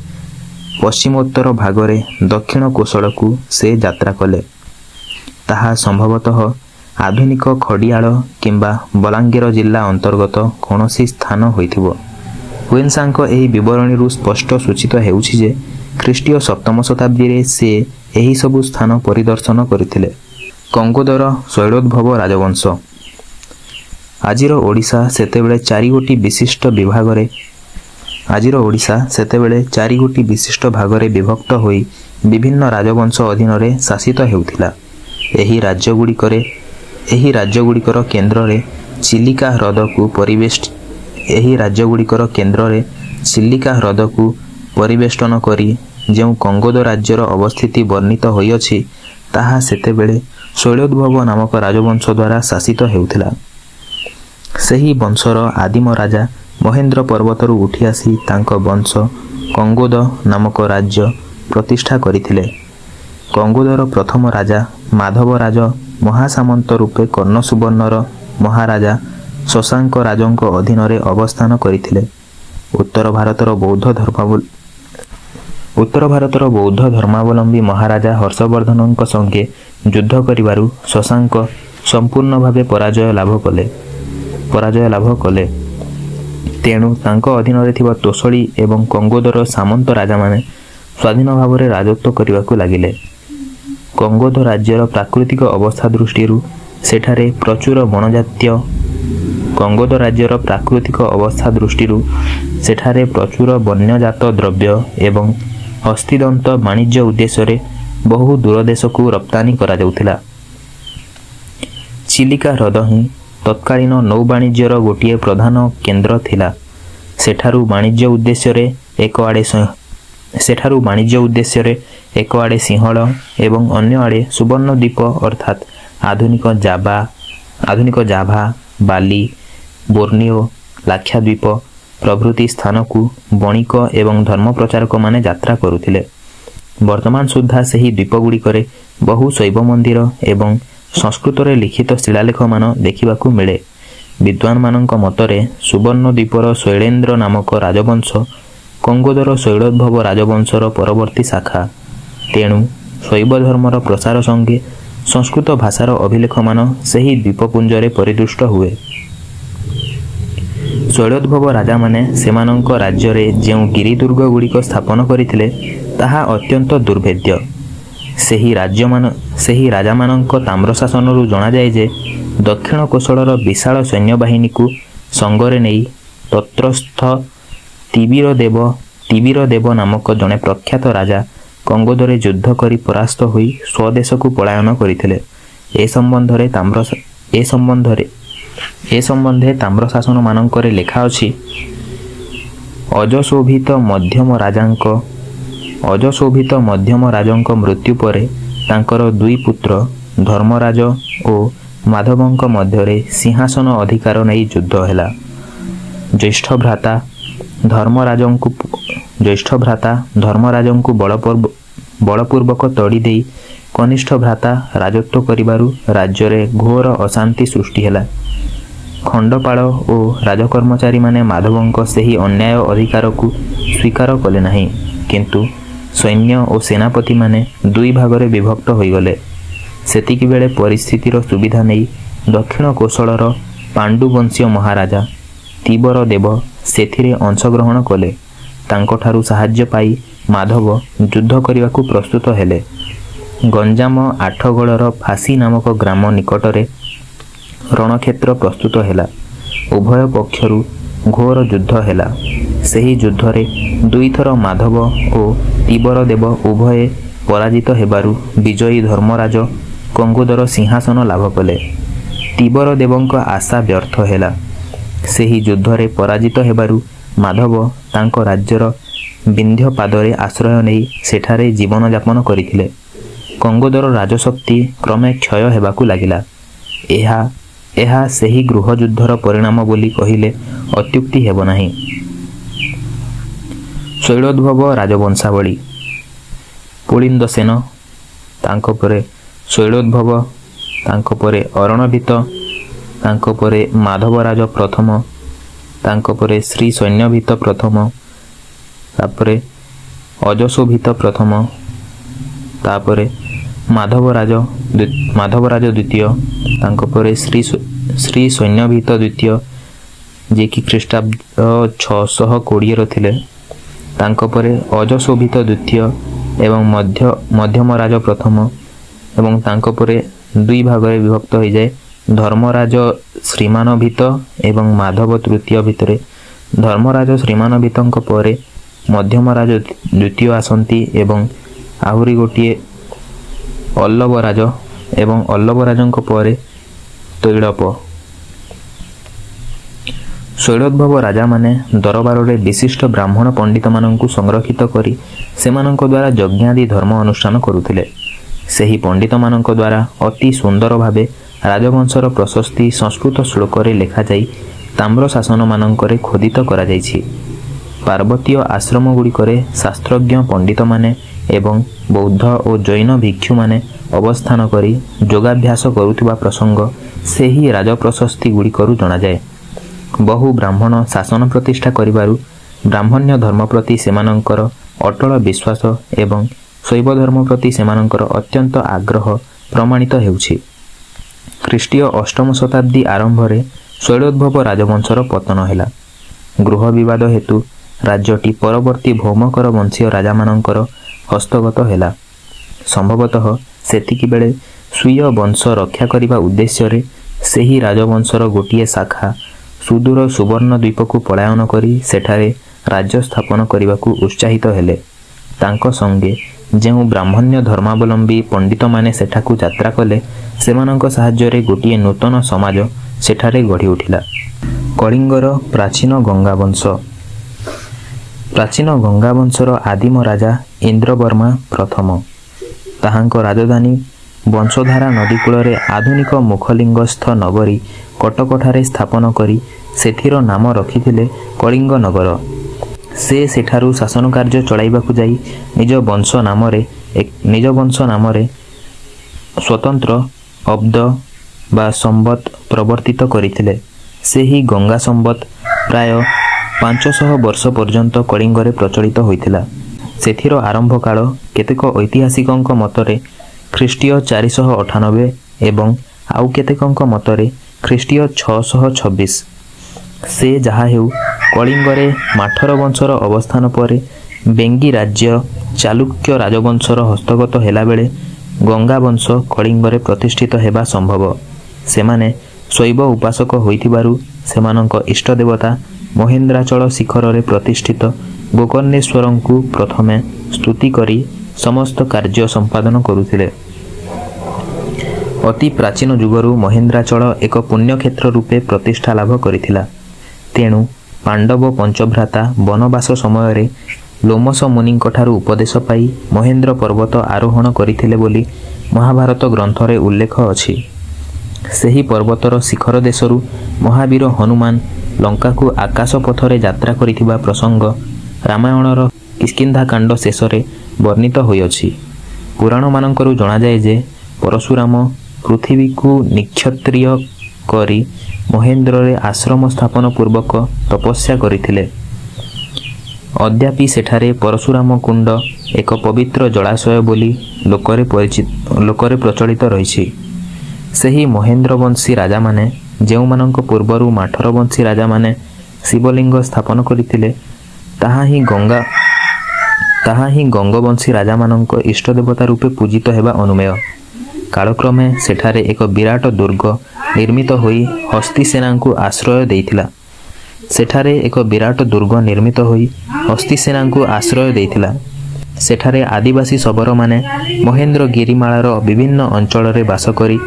ପଶ୍ଚିମୋତ୍ତର ଭାଗରେ ଦକ୍ଷିଣ କୋଶଳକୁ ସେ ଯାତ୍ରା କଲେ। ତାହା ସମ୍ଭବତଃ ଆଧୁନିକ ଖଡ଼ିଆଳ କିମ୍ବା ବଲାଙ୍ଗୀର ଜିଲ୍ଲା ଅନ୍ତର୍ଗତ କୌଣସି ସ୍ଥାନ ହୋଇଥିବ। ହୁଏନସାଂଙ୍କ ଏହି ବିବରଣୀରୁ ସ୍ପଷ୍ଟ ସୂଚିତ ହେଉଛି ଯେ ଖ୍ରୀଷ୍ଟୀୟ 7ମ ଶତାବ୍ଦୀରେ ସେ ଏହିସବୁ ସ୍ଥାନ ପରିଦର୍ଶନ କରିଥିଲେ। କଙ୍ଗୋଦର ଶୈଳୋଦ୍ଭବ ରାଜବଂଶ। ଆଜିର ଓଡ଼ିଶା ସେତେବେଳେ 4 ଗୋଟି ବିଶିଷ୍ଟ ଭାଗରେ ବିଭକ୍ତ ହୋଇ ବିଭିନ୍ନ ରାଜବଂଶ ଅଧୀନରେ ଶାସିତ ହେଉଥିଲା। ଏହି ରାଜ୍ୟଗୁଡ଼ିକର କେନ୍ଦ୍ରରେ ଚିଲିକା ହ୍ରଦକୁ ପରିବେଷ୍ଟନ କରି ଯେଉଁ କଙ୍ଗୋଦ ରାଜ୍ୟର ଅବସ୍ଥିତି ବର୍ଣ୍ଣିତ ହୋଇଅଛି, ତାହା ସେତେବେଳେ ଶୈଳୋଦ୍ଭବ ନାମକ ରାଜବଂଶ ଦ୍ୱାରା ଶାସିତ ହେଉଥିଲା। ସେହି ବଂଶର ଆଦିମ ରାଜା ମହେନ୍ଦ୍ର ପର୍ବତରୁ ଉଠି ଆସି ତାଙ୍କ ବଂଶ କଙ୍ଗୋଦ ନାମକ ରାଜ୍ୟ ପ୍ରତିଷ୍ଠା କରିଥିଲେ। କଙ୍ଗୋଦର ପ୍ରଥମ ରାଜା ମାଧବ ରାଜ ମହାସାମନ୍ତ ରୂପେ କର୍ଣ୍ଣସୁବର୍ଣ୍ଣର ମହାରାଜା ଶଶାଙ୍କ ରାଜଙ୍କ ଅଧୀନରେ ଅବସ୍ଥାନ କରିଥିଲେ। ଉତ୍ତର ଭାରତର ବୌଦ୍ଧ ଧର୍ମାବଲମ୍ବୀ ମହାରାଜା ହର୍ଷବର୍ଦ୍ଧନଙ୍କ ସଙ୍ଗେ ଯୁଦ୍ଧ କରିବାରୁ ଶଶାଙ୍କ ସମ୍ପୂର୍ଣ୍ଣ ଭାବେ ପରାଜୟ ଲାଭ କଲେ। ତେଣୁ ତାଙ୍କ ଅଧୀନରେ ଥିବା ତୋଷଳୀ ଏବଂ କଙ୍ଗୋଦର ସାମନ୍ତ ରାଜାମାନେ ସ୍ୱାଧୀନ ଭାବରେ ରାଜତ୍ୱ କରିବାକୁ ଲାଗିଲେ। କଙ୍ଗୋଦ ରାଜ୍ୟର ପ୍ରାକୃତିକ ଅବସ୍ଥା ଦୃଷ୍ଟିରୁ ସେଠାରେ ପ୍ରଚୁର ବନ୍ୟଜାତ ଦ୍ରବ୍ୟ ଏବଂ ହସ୍ତିଦନ୍ତ ବାଣିଜ୍ୟ ଉଦ୍ଦେଶ୍ୟରେ ବହୁ ଦୂର ଦେଶକୁ ରପ୍ତାନି କରାଯାଉଥିଲା। ଚିଲିକା ହ୍ରଦ ହିଁ ତତ୍କାଳୀନ ନୌବାଣିଜ୍ୟର ଗୋଟିଏ ପ୍ରଧାନ କେନ୍ଦ୍ର ଥିଲା। ସେଠାରୁ ବାଣିଜ୍ୟ ଉଦ୍ଦେଶ୍ୟରେ ଏକ ଆଡ଼େ ସିଂହଳ ଏବଂ ଅନ୍ୟ ଆଡ଼େ ସୁବର୍ଣ୍ଣଦ୍ୱୀପ ଅର୍ଥାତ୍ ଆଧୁନିକ ଜାଭା, ବାଲି, ବୋର୍ନିଓ, ଲାକ୍ଷାଦ୍ୱୀପ ପ୍ରଭୃତି ସ୍ଥାନକୁ ବଣିକ ଏବଂ ଧର୍ମପ୍ରଚାରକମାନେ ଯାତ୍ରା କରୁଥିଲେ। ବର୍ତ୍ତମାନ ସୁଦ୍ଧା ସେହି ଦ୍ୱୀପଗୁଡ଼ିକରେ ବହୁ ଶୈବ ମନ୍ଦିର ଏବଂ ସଂସ୍କୃତରେ ଲିଖିତ ଶିଳାଲେଖମାନ ଦେଖିବାକୁ ମିଳେ। ବିଦ୍ୱାନମାନଙ୍କ ମତରେ ସୁବର୍ଣ୍ଣଦ୍ୱୀପର ଶୈଳେନ୍ଦ୍ର ନାମକ ରାଜବଂଶ କଙ୍ଗୋଦର ଶୈଳୋଦ୍ଭବ ରାଜବଂଶର ପରବର୍ତ୍ତୀ ଶାଖା। ତେଣୁ ଶୈବ ଧର୍ମର ପ୍ରସାର ସଙ୍ଗେ ସଂସ୍କୃତ ଭାଷାର ଅଭିଲେଖମାନ ସେହି ଦ୍ୱୀପପୁଞ୍ଜରେ ପରିଦୃଷ୍ଟ ହୁଏ। ଶୈଳୋଦ୍ଭବ ରାଜାମାନେ ସେମାନଙ୍କ ରାଜ୍ୟରେ ଯେଉଁ ଗିରିଦୁର୍ଗଗୁଡ଼ିକ ସ୍ଥାପନ କରିଥିଲେ ତାହା ଅତ୍ୟନ୍ତ ଦୁର୍ଭେଦ୍ୟ। ସେହି ରାଜାମାନଙ୍କ ତାମ୍ରଶାସନରୁ ଜଣାଯାଏ ଯେ ଦକ୍ଷିଣ କୋଶଳର ବିଶାଳ ସୈନ୍ୟବାହିନୀକୁ ସଙ୍ଗରେ ନେଇ ତତ୍ରସ୍ଥ ତିବିର ଦେବ ନାମକ ଜଣେ ପ୍ରଖ୍ୟାତ ରାଜା କଙ୍ଗୋଦରେ ଯୁଦ୍ଧ କରି ପରାସ୍ତ ହୋଇ ସ୍ୱଦେଶକୁ ପଳାୟନ କରିଥିଲେ। ଏ ସମ୍ବନ୍ଧରେ ତାମ୍ରଶାସନମାନଙ୍କରେ ଲେଖା ଅଛି, ଅଜଶୋଭିତ ମଧ୍ୟମ ରାଜଙ୍କ ମୃତ୍ୟୁ ପରେ ତାଙ୍କର ଦୁଇ ପୁତ୍ର ଧର୍ମରାଜ ଓ ମାଧବଙ୍କ ମଧ୍ୟରେ ସିଂହାସନ ଅଧିକାର ନେଇ ଯୁଦ୍ଧ ହେଲା। ଜ୍ୟେଷ୍ଠ ଭ୍ରାତା ଧର୍ମରାଜଙ୍କୁ ବଳପୂର୍ବକ ତଡ଼ି ଦେଇ କନିଷ୍ଠ ଭ୍ରାତା ରାଜତ୍ୱ କରିବାରୁ ରାଜ୍ୟରେ ଘୋର ଅଶାନ୍ତି ସୃଷ୍ଟି ହେଲା। ଖଣ୍ଡପାଳ ଓ ରାଜକର୍ମଚାରୀମାନେ ମାଧବଙ୍କ ସେହି ଅନ୍ୟାୟ ଅଧିକାରକୁ ସ୍ୱୀକାର କଲେ ନାହିଁ, କିନ୍ତୁ ସୈନ୍ୟ ଓ ସେନାପତିମାନେ ଦୁଇ ଭାଗରେ ବିଭକ୍ତ ହୋଇଗଲେ। ସେତିକିବେଳେ ପରିସ୍ଥିତିର ସୁବିଧା ନେଇ ଦକ୍ଷିଣ କୋଶଳର ପାଣ୍ଡୁବଂଶୀୟ ମହାରାଜା ତିବର ଦେବ ସେଥିରେ ଅଂଶଗ୍ରହଣ କଲେ। ତାଙ୍କଠାରୁ ସାହାଯ୍ୟ ପାଇ ମାଧବ ଯୁଦ୍ଧ କରିବାକୁ ପ୍ରସ୍ତୁତ ହେଲେ। ଗଞ୍ଜାମ ଆଠଗଡ଼ର ଫାସି ନାମକ ଗ୍ରାମ ନିକଟରେ ରଣକ୍ଷେତ୍ର ପ୍ରସ୍ତୁତ ହେଲା। ଉଭୟ ପକ୍ଷରୁ ଘୋର ଯୁଦ୍ଧ ହେଲା। ସେହି ଯୁଦ୍ଧରେ ଦୁଇଥର ମାଧବ ଓ ତିବର ଦେବ ଉଭୟେ ପରାଜିତ ହେବାରୁ ବିଜୟୀ ଧର୍ମରାଜ କଙ୍ଗୋଦର ସିଂହାସନ ଲାଭ କଲେ। ତିବର ଦେବଙ୍କ ଆଶା ବ୍ୟର୍ଥ ହେଲା। ସେହି ଯୁଦ୍ଧରେ ପରାଜିତ ହେବାରୁ ମାଧବ ତାଙ୍କ ରାଜ୍ୟର ବିନ୍ଧ୍ୟ ପାଦରେ ଆଶ୍ରୟ ନେଇ ସେଠାରେ ଜୀବନଯାପନ କରିଥିଲେ। କଙ୍ଗୋଦର ରାଜଶକ୍ତି କ୍ରମେ କ୍ଷୟ ହେବାକୁ ଲାଗିଲା। ଏହା ସେହି ଗୃହଯୁଦ୍ଧର ପରିଣାମ ବୋଲି କହିଲେ ଅତ୍ୟୁକ୍ତି ହେବ ନାହିଁ। ଶୈଳୋଦ୍ଭବ ରାଜବଂଶାବଳୀ। ପୁଳିନ୍ଦ ସେନ, ତାଙ୍କ ପରେ ଶୈଳୋଦ୍ଭବ, ତାଙ୍କ ପରେ ଅରଣଭିତ, ତାଙ୍କ ପରେ ମାଧବରାଜ ପ୍ରଥମ, ତାଙ୍କ ପରେ ଶ୍ରୀ ସୈନ୍ୟଭିତ ପ୍ରଥମ, ତାପରେ ଅଜଶୋଭିତ ପ୍ରଥମ, ତାପରେ ମାଧବରାଜ ଦ୍ୱିତୀୟ, ତାଙ୍କ ପରେ ଶ୍ରୀ ସୈନ୍ୟଭିତ ଦ୍ୱିତୀୟ, ଯିଏକି ଖ୍ରୀଷ୍ଟାବ୍ଦ 620ର ଥିଲେ, ତାଙ୍କ ପରେ ଅଜଶୋଭିତ ଦ୍ୱିତୀୟ ଏବଂ ମଧ୍ୟମରାଜ ପ୍ରଥମ, ଏବଂ ତାଙ୍କ ପରେ ଦୁଇ ଭାଗରେ ବିଭକ୍ତ ହୋଇଯାଏ ଧର୍ମରାଜ ଶ୍ରୀମାନଭିତ ଏବଂ ମାଧବ ତୃତୀୟ ଭିତରେ। ଧର୍ମରାଜ ଶ୍ରୀମାନଭିତଙ୍କ ପରେ ମଧ୍ୟମରାଜ ଦ୍ୱିତୀୟ ଆସନ୍ତି ଏବଂ ଆହୁରି ଗୋଟିଏ ଅଲ୍ଲବରାଜ ଏବଂ ଅଲ୍ଲବରାଜଙ୍କ ପରେ ତୈଳପ। ଶୈଳୋଦ୍ଭବ ରାଜାମାନେ ଦରବାରରେ ବିଶିଷ୍ଟ ବ୍ରାହ୍ମଣ ପଣ୍ଡିତମାନଙ୍କୁ ସଂରକ୍ଷିତ କରି ସେମାନଙ୍କ ଦ୍ୱାରା ଯଜ୍ଞାଦି ଧର୍ମ ଅନୁଷ୍ଠାନ କରୁଥିଲେ। ସେହି ପଣ୍ଡିତମାନଙ୍କ ଦ୍ୱାରା ଅତି ସୁନ୍ଦର ଭାବେ ରାଜବଂଶର ପ୍ରଶସ୍ତି ସଂସ୍କୃତ ଶ୍ଳୋକରେ ଲେଖାଯାଇ ତାମ୍ର ଶାସନମାନଙ୍କରେ ଖୋଦିତ କରାଯାଇଛି। ପାର୍ବତୀୟ ଆଶ୍ରମଗୁଡ଼ିକରେ ଶାସ୍ତ୍ରଜ୍ଞ ପଣ୍ଡିତମାନେ ଏବଂ ବୌଦ୍ଧ ଓ ଜୈନ ଭିକ୍ଷୁମାନେ ଅବସ୍ଥାନ କରି ଯୋଗାଭ୍ୟାସ କରୁଥିବା ପ୍ରସଙ୍ଗ ସେହି ରାଜପ୍ରଶସ୍ତି ଗୁଡ଼ିକରୁ ଜଣାଯାଏ। ବହୁ ବ୍ରାହ୍ମଣ ଶାସନ ପ୍ରତିଷ୍ଠା କରିବାରୁ ବ୍ରାହ୍ମଣ୍ୟ ଧର୍ମ ପ୍ରତି ସେମାନଙ୍କର ଅଟଳ ବିଶ୍ୱାସ ଏବଂ ଶୈବ ଧର୍ମ ପ୍ରତି ସେମାନଙ୍କର ଅତ୍ୟନ୍ତ ଆଗ୍ରହ ପ୍ରମାଣିତ ହେଉଛି। ଖ୍ରୀଷ୍ଟୀୟ ଅଷ୍ଟମ ଶତାବ୍ଦୀ ଆରମ୍ଭରେ ଶୈଳୋଦ୍ଭବ ରାଜବଂଶର ପତନ ହେଲା। ଗୃହ ବିବାଦ ହେତୁ ରାଜ୍ୟଟି ପରବର୍ତ୍ତୀ ଭୌମକର ବଂଶୀୟ ରାଜାମାନଙ୍କର ହସ୍ତଗତ ହେଲା। ସମ୍ଭବତଃ ସେତିକିବେଳେ ସ୍ୱୀୟ ବଂଶ ରକ୍ଷା କରିବା ଉଦ୍ଦେଶ୍ୟରେ ସେହି ରାଜବଂଶର ଗୋଟିଏ ଶାଖା ସୁଦୂର ସୁବର୍ଣ୍ଣ ଦ୍ୱୀପକୁ ପଳାୟନ କରି ସେଠାରେ ରାଜ୍ୟ ସ୍ଥାପନ କରିବାକୁ ଉତ୍ସାହିତ ହେଲେ। ତାଙ୍କ ସଙ୍ଗେ ଯେଉଁ ବ୍ରାହ୍ମଣ୍ୟ ଧର୍ମାବଲମ୍ବୀ ପଣ୍ଡିତମାନେ ସେଠାକୁ ଯାତ୍ରା କଲେ, ସେମାନଙ୍କ ସାହାଯ୍ୟରେ ଗୋଟିଏ ନୂତନ ସମାଜ ସେଠାରେ ଗଢ଼ି ଉଠିଲା। କଳିଙ୍ଗର ପ୍ରାଚୀନ ଗଙ୍ଗାବଂଶ। ପ୍ରାଚୀନ ଗଙ୍ଗାବଂଶର ଆଦିମ ରାଜା ଇନ୍ଦ୍ରବର୍ମା ପ୍ରଥମ ତାହାଙ୍କ ରାଜଧାନୀ ବଂଶଧାରା ନଦୀ କୂଳରେ ଆଧୁନିକ ମୁଖଲିଙ୍ଗସ୍ଥ ନଗରୀ କଟକଠାରେ ସ୍ଥାପନ କରି ସେଥିର ନାମ ରଖିଥିଲେ କଳିଙ୍ଗ ନଗର। ସେ ସେଠାରୁ ଶାସନ କାର୍ଯ୍ୟ ଚଳାଇବାକୁ ଯାଇ ନିଜ ବଂଶ ନାମରେ ସ୍ୱତନ୍ତ୍ର ଅବ୍ଦ ବା ସମ୍ବତ ପ୍ରବର୍ତ୍ତିତ କରିଥିଲେ। ସେହି ଗଙ୍ଗା ସମ୍ବତ ପ୍ରାୟ 500 ବର୍ଷ ପର୍ଯ୍ୟନ୍ତ କଳିଙ୍ଗରେ ପ୍ରଚଳିତ ହୋଇଥିଲା। ସେଥିର ଆରମ୍ଭ କାଳ କେତେକ ଐତିହାସିକଙ୍କ ମତରେ ଖ୍ରୀଷ୍ଟୀୟ 498 ଏବଂ ଆଉ କେତେକଙ୍କ ମତରେ ଖ୍ରୀଷ୍ଟୀୟ 626। ସେ ଯାହା ହେଉ, କଳିଙ୍ଗରେ ମାଠର ବଂଶର ଅବସ୍ଥାନ ପରେ ବେଙ୍ଗୀ ରାଜ୍ୟ ଚାଲୁକ୍ୟ ରାଜବଂଶର ହସ୍ତଗତ ହେଲାବେଳେ ଗଙ୍ଗା ବଂଶ କଳିଙ୍ଗରେ ପ୍ରତିଷ୍ଠିତ ହେବା ସମ୍ଭବ। ସେମାନେ ଶୈବ ଉପାସକ ହୋଇଥିବାରୁ ସେମାନଙ୍କ ଇଷ୍ଟଦେବତା ମହେନ୍ଦ୍ରାଚଳ ଶିଖରରେ ପ୍ରତିଷ୍ଠିତ ଗୋକର୍ଣ୍ଣେଶ୍ୱରଙ୍କୁ ପ୍ରଥମେ ସ୍ତୁତି କରି ସମସ୍ତ କାର୍ଯ୍ୟ ସମ୍ପାଦନ କରୁଥିଲେ। ଅତି ପ୍ରାଚୀନ ଯୁଗରୁ ମହେନ୍ଦ୍ରାଚଳ ଏକ ପୁଣ୍ୟକ୍ଷେତ୍ର ରୂପେ ପ୍ରତିଷ୍ଠା ଲାଭ କରିଥିଲା। ତେଣୁ ପାଣ୍ଡବ ପଞ୍ଚଭ୍ରାତା ବନବାସ ସମୟରେ ଲୋମସ ମୁନିଙ୍କଠାରୁ ଉପଦେଶ ପାଇ ମହେନ୍ଦ୍ର ପର୍ବତ ଆରୋହଣ କରିଥିଲେ ବୋଲି ମହାଭାରତ ଗ୍ରନ୍ଥରେ ଉଲ୍ଲେଖ ଅଛି। ସେହି ପର୍ବତର ଶିଖର ଦେଶରୁ ମହାବୀର ହନୁମାନ ଲଙ୍କାକୁ ଆକାଶ ପଥରେ ଯାତ୍ରା କରିଥିବା ପ୍ରସଙ୍ଗ ରାମାୟଣର କିଷ୍କିନ୍ଧାକାଣ୍ଡ ଶେଷରେ ବର୍ଣ୍ଣିତ ହୋଇଅଛି। ପୁରାଣମାନଙ୍କରୁ ଜଣାଯାଏ ଯେ ପରଶୁରାମ ପୃଥିବୀକୁ ନିକ୍ଷତ୍ରିୟ କରି ମହେନ୍ଦ୍ରରେ ଆଶ୍ରମ ସ୍ଥାପନ ପୂର୍ବକ ତପସ୍ୟା କରିଥିଲେ। ଅଦ୍ୟାପି ସେଠାରେ ପରଶୁରାମ କୁଣ୍ଡ ଏକ ପବିତ୍ର ଜଳାଶୟ ବୋଲି ଲୋକରେ ପ୍ରଚଳିତ ରହିଛି। ସେହି ମହେନ୍ଦ୍ରବଂଶୀ ରାଜାମାନେ, ଯେଉଁମାନଙ୍କ ପୂର୍ବରୁ ମାଠରବଂଶୀ ରାଜାମାନେ ଶିବଲିଙ୍ଗ ସ୍ଥାପନ କରିଥିଲେ, ତାହା ହିଁ ଗଙ୍ଗବଂଶୀ ରାଜାମାନଙ୍କ ଇଷ୍ଟଦେବତା ରୂପେ ପୂଜିତ ହେବା ଅନୁମେୟ। କାଳକ୍ରମେ ସେଠାରେ ଏକ ବିରାଟ ଦୁର୍ଗ ନିର୍ମିତ ହୋଇ ହସ୍ତୀସେନାଙ୍କୁ ଆଶ୍ରୟ ଦେଇଥିଲା। ସେଠାରେ ଆଦିବାସୀ ଶବରମାନେ ମହେନ୍ଦ୍ର ଗିରିମାଳାର ବିଭିନ୍ନ ଅଞ୍ଚଳରେ ବାସ କରି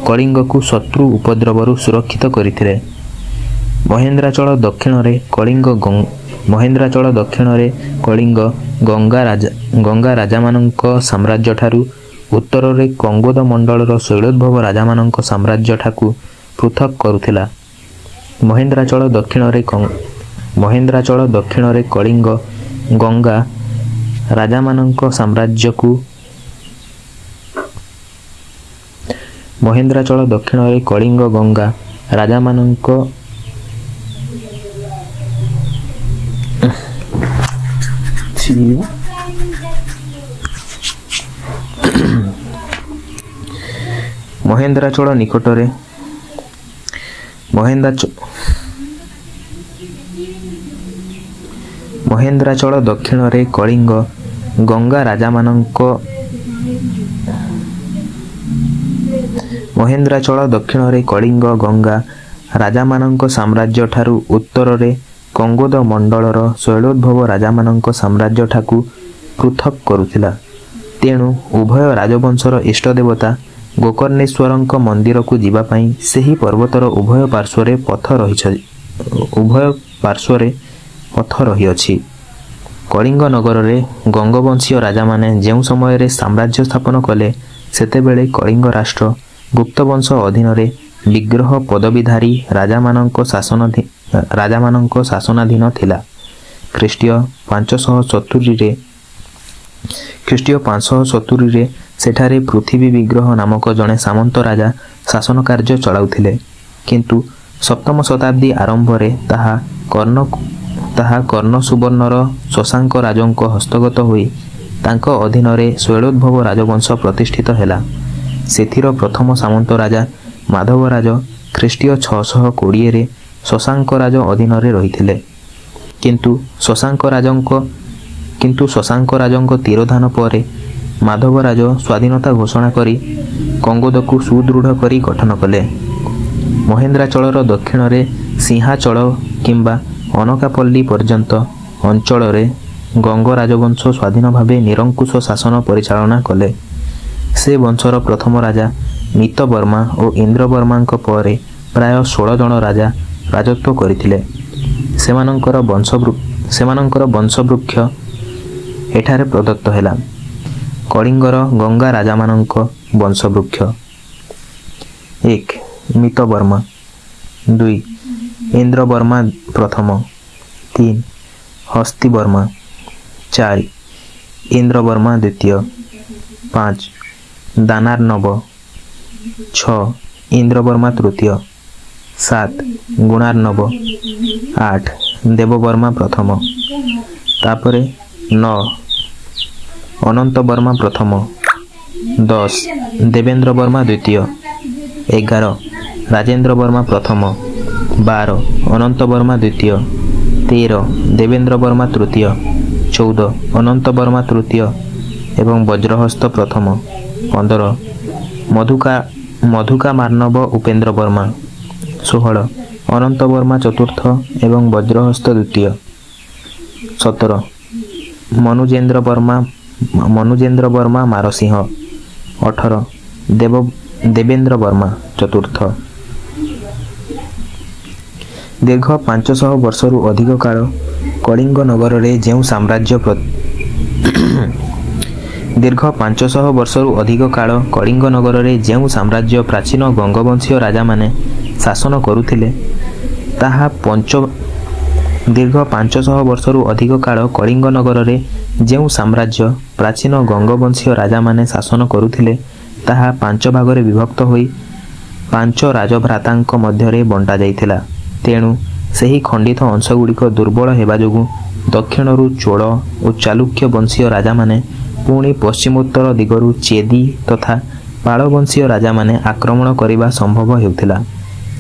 କଳିଙ୍ଗକୁ ଶତ୍ରୁ ଉପଦ୍ରବରୁ ସୁରକ୍ଷିତ କରିଥିଲେ। ମହେନ୍ଦ୍ରାଚଳ ଦକ୍ଷିଣରେ କଳିଙ୍ଗ ଗଙ୍ଗା ରାଜାମାନଙ୍କ ସାମ୍ରାଜ୍ୟଠାରୁ, ଉତ୍ତରରେ କଙ୍ଗୋଦ ମଣ୍ଡଳର ଶୈଳୋଦ୍ଭବ ରାଜାମାନଙ୍କ ସାମ୍ରାଜ୍ୟଠାକୁ ପୃଥକ୍ କରୁଥିଲା। ମହେନ୍ଦ୍ରାଚଳ ଦକ୍ଷିଣରେ କଳିଙ୍ଗ ଗଙ୍ଗା ରାଜାମାନଙ୍କ ସାମ୍ରାଜ୍ୟକୁ ମହେନ୍ଦ୍ରାଚଳ ନିକଟରେ ମହେନ୍ଦ୍ରାଚଳ ଦକ୍ଷିଣରେ କଳିଙ୍ଗ ଗଙ୍ଗା ରାଜାମାନଙ୍କ ସାମ୍ରାଜ୍ୟଠାରୁ, ଉତ୍ତରରେ କଙ୍ଗୋଦ ମଣ୍ଡଳର ଶୈଳୋଦ୍ଭବ ରାଜାମାନଙ୍କ ସାମ୍ରାଜ୍ୟଠାକୁ ପୃଥକ୍ କରୁଥିଲା। ତେଣୁ ଉଭୟ ରାଜବଂଶର ଇଷ୍ଟଦେବତା ଗୋକର୍ଣ୍ଣେଶ୍ୱରଙ୍କ ମନ୍ଦିରକୁ ଯିବା ପାଇଁ ସେହି ପର୍ବତର ଉଭୟ ପାର୍ଶ୍ୱରେ ପଥ ରହିଅଛି। କଳିଙ୍ଗ ନଗରରେ ଗଙ୍ଗବଂଶୀୟ ରାଜାମାନେ ଯେଉଁ ସମୟରେ ସାମ୍ରାଜ୍ୟ ସ୍ଥାପନ କଲେ, ସେତେବେଳେ କଳିଙ୍ଗ ରାଷ୍ଟ୍ର ଗୁପ୍ତବଂଶ ଅଧୀନରେ ବିଗ୍ରହ ପଦବୀଧାରୀ ରାଜାମାନଙ୍କ ଶାସନାଧୀନ ଥିଲା। ଖ୍ରୀଷ୍ଟୀୟ 570ରେ ସେଠାରେ ପୃଥିବୀ ବିଗ୍ରହ ନାମକ ଜଣେ ସାମନ୍ତ ରାଜା ଶାସନ କାର୍ଯ୍ୟ ଚଳାଉଥିଲେ, କିନ୍ତୁ ସପ୍ତମ ଶତାବ୍ଦୀ ଆରମ୍ଭରେ ତାହା କର୍ଣ୍ଣ ସୁବର୍ଣ୍ଣର ଶଶାଙ୍କ ରାଜଙ୍କ ହସ୍ତଗତ ହୋଇ ତାଙ୍କ ଅଧୀନରେ ଶୈଳୋଦ୍ଭବ ରାଜବଂଶ ପ୍ରତିଷ୍ଠିତ ହେଲା। ସେଥିର ପ୍ରଥମ ସାମନ୍ତ ରାଜା ମାଧବରାଜ ଖ୍ରୀଷ୍ଟୀୟ 620ରେ ଶଶାଙ୍କ ରାଜ ଅଧୀନରେ ରହିଥିଲେ, କିନ୍ତୁ ଶଶାଙ୍କ ରାଜଙ୍କ ତିରୋଧାନ ପରେ ମାଧବରାଜ ସ୍ୱାଧୀନତା ଘୋଷଣା କରି କଙ୍ଗୋଦକୁ ସୁଦୃଢ଼ କରି ଗଠନ କଲେ। ମହେନ୍ଦ୍ରାଚଳର ଦକ୍ଷିଣରେ ସିଂହାଚଳ କିମ୍ବା ଅନକାପଲ୍ଲୀ ପର୍ଯ୍ୟନ୍ତ ଅଞ୍ଚଳରେ ଗଙ୍ଗ ରାଜବଂଶ ସ୍ୱାଧୀନ ଭାବେ ନିରଙ୍କୁଶ ଶାସନ ପରିଚାଳନା କଲେ। ସେ ବଂଶର ପ୍ରଥମ ରାଜା ମିତବର୍ମା ଓ ଇନ୍ଦ୍ରବର୍ମାଙ୍କ ପରେ ପ୍ରାୟ 16 ଜଣ ରାଜା ରାଜତ୍ୱ କରିଥିଲେ। ସେମାନଙ୍କର ବଂଶବୃକ୍ଷ ଏଠାରେ ପ୍ରଦତ୍ତ ହେଲା। କଳିଙ୍ଗର ଗଙ୍ଗା ରାଜାମାନଙ୍କ ବଂଶବୃକ୍ଷ: 1. ମିତବର୍ମା 2. ଇନ୍ଦ୍ରବର୍ମା ପ୍ରଥମ 3. ହସ୍ତିବର୍ମା 4. ଇନ୍ଦ୍ରବର୍ମା ଦ୍ୱିତୀୟ 5. ଦାନାର୍ଣ୍ଣବ 6. ଇନ୍ଦ୍ରବର୍ମା ତୃତୀୟ 7. ଗୁଣାର୍ଣ୍ଣବ 8. ଦେବବର୍ମା ପ୍ରଥମ, ତାପରେ 9. ଅନନ୍ତବର୍ମା ପ୍ରଥମ, 10. ଦେବେନ୍ଦ୍ରବର୍ମା ଦ୍ୱିତୀୟ, 11. ରାଜେନ୍ଦ୍ରବର୍ମା ପ୍ରଥମ, 12. ଅନନ୍ତବର୍ମା ଦ୍ୱିତୀୟ, 13. ଦେବେନ୍ଦ୍ରବର୍ମା ତୃତୀୟ, 14. ଅନନ୍ତବର୍ମା ତୃତୀୟ ଏବଂ ବଜ୍ରହସ୍ତ ପ୍ରଥମ, 15. ମଧୁକାମାର୍ଣ୍ଣବ ଉପେନ୍ଦ୍ରବର୍ମା, 16. ଅନନ୍ତବର୍ମା ଚତୁର୍ଥ ଏବଂ ବଜ୍ରହସ୍ତ ଦ୍ୱିତୀୟ, 17. ମନୁଜେନ୍ଦ୍ରବର୍ମା ମାରସିଂହ, 18. ଦେବେନ୍ଦ୍ରବର୍ମା ଚତୁର୍ଥ। ଦୀର୍ଘ 500 ବର୍ଷରୁ ଅଧିକ କାଳ କଳିଙ୍ଗ ନଗରରେ ଯେଉଁ ସାମ୍ରାଜ୍ୟ ପ୍ରାଚୀନ ଗଙ୍ଗବଂଶୀୟ ରାଜାମାନେ ଶାସନ କରୁଥିଲେ, ତାହା ଦୀର୍ଘ 500 ବର୍ଷରୁ ଅଧିକ କାଳ କଳିଙ୍ଗ ନଗରରେ ଯେଉଁ ସାମ୍ରାଜ୍ୟ ପ୍ରାଚୀନ ଗଙ୍ଗବଂଶୀୟ ରାଜାମାନେ ଶାସନ କରୁଥିଲେ, ତାହା 5 ଭାଗରେ ବିଭକ୍ତ ହୋଇ 5 ରାଜଭ୍ରାତାଙ୍କ ମଧ୍ୟରେ ବଣ୍ଟା ଯାଇଥିଲା। ତେଣୁ ସେହି ଖଣ୍ଡିତ ଅଂଶଗୁଡ଼ିକ ଦୁର୍ବଳ ହେବା ଯୋଗୁଁ ଦକ୍ଷିଣରୁ ଚୋଳ ଓ ଚାଲୁକ୍ୟ ବଂଶୀୟ ରାଜାମାନେ ପୁଣି ପଶ୍ଚିମୋତ୍ତର ଦିଗରୁ ଚେଦି ତଥା ପାଳ ବଂଶୀୟ ରାଜାମାନେ ଆକ୍ରମଣ କରିବା ସମ୍ଭବ ହେଉଥିଲା।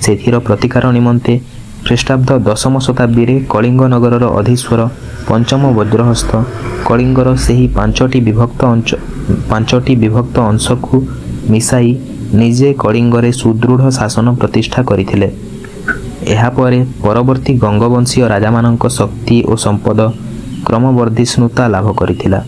ସେଥିର ପ୍ରତିକାର ନିମନ୍ତେ ଖ୍ରୀଷ୍ଟାବ୍ଦ 10ମ ଶତାବ୍ଦୀରେ କଳିଙ୍ଗ ନଗରର ଅଧୀଶ୍ୱର ପଞ୍ଚମ ବଜ୍ରହସ୍ତ କଳିଙ୍ଗର ସେହି 5ଟି ବିଭକ୍ତ ଅଂଶକୁ ମିଶାଇ ନିଜେ କଳିଙ୍ଗରେ ସୁଦୃଢ଼ ଶାସନ ପ୍ରତିଷ୍ଠା କରିଥିଲେ। ଏହାପରେ ପରବର୍ତ୍ତୀ ଗଙ୍ଗବଂଶୀୟ ରାଜାମାନଙ୍କ ଶକ୍ତି ଓ ସମ୍ପଦ କ୍ରମବର୍ଦ୍ଧିଷ୍ଣୁତା ଲାଭ କରିଥିଲା।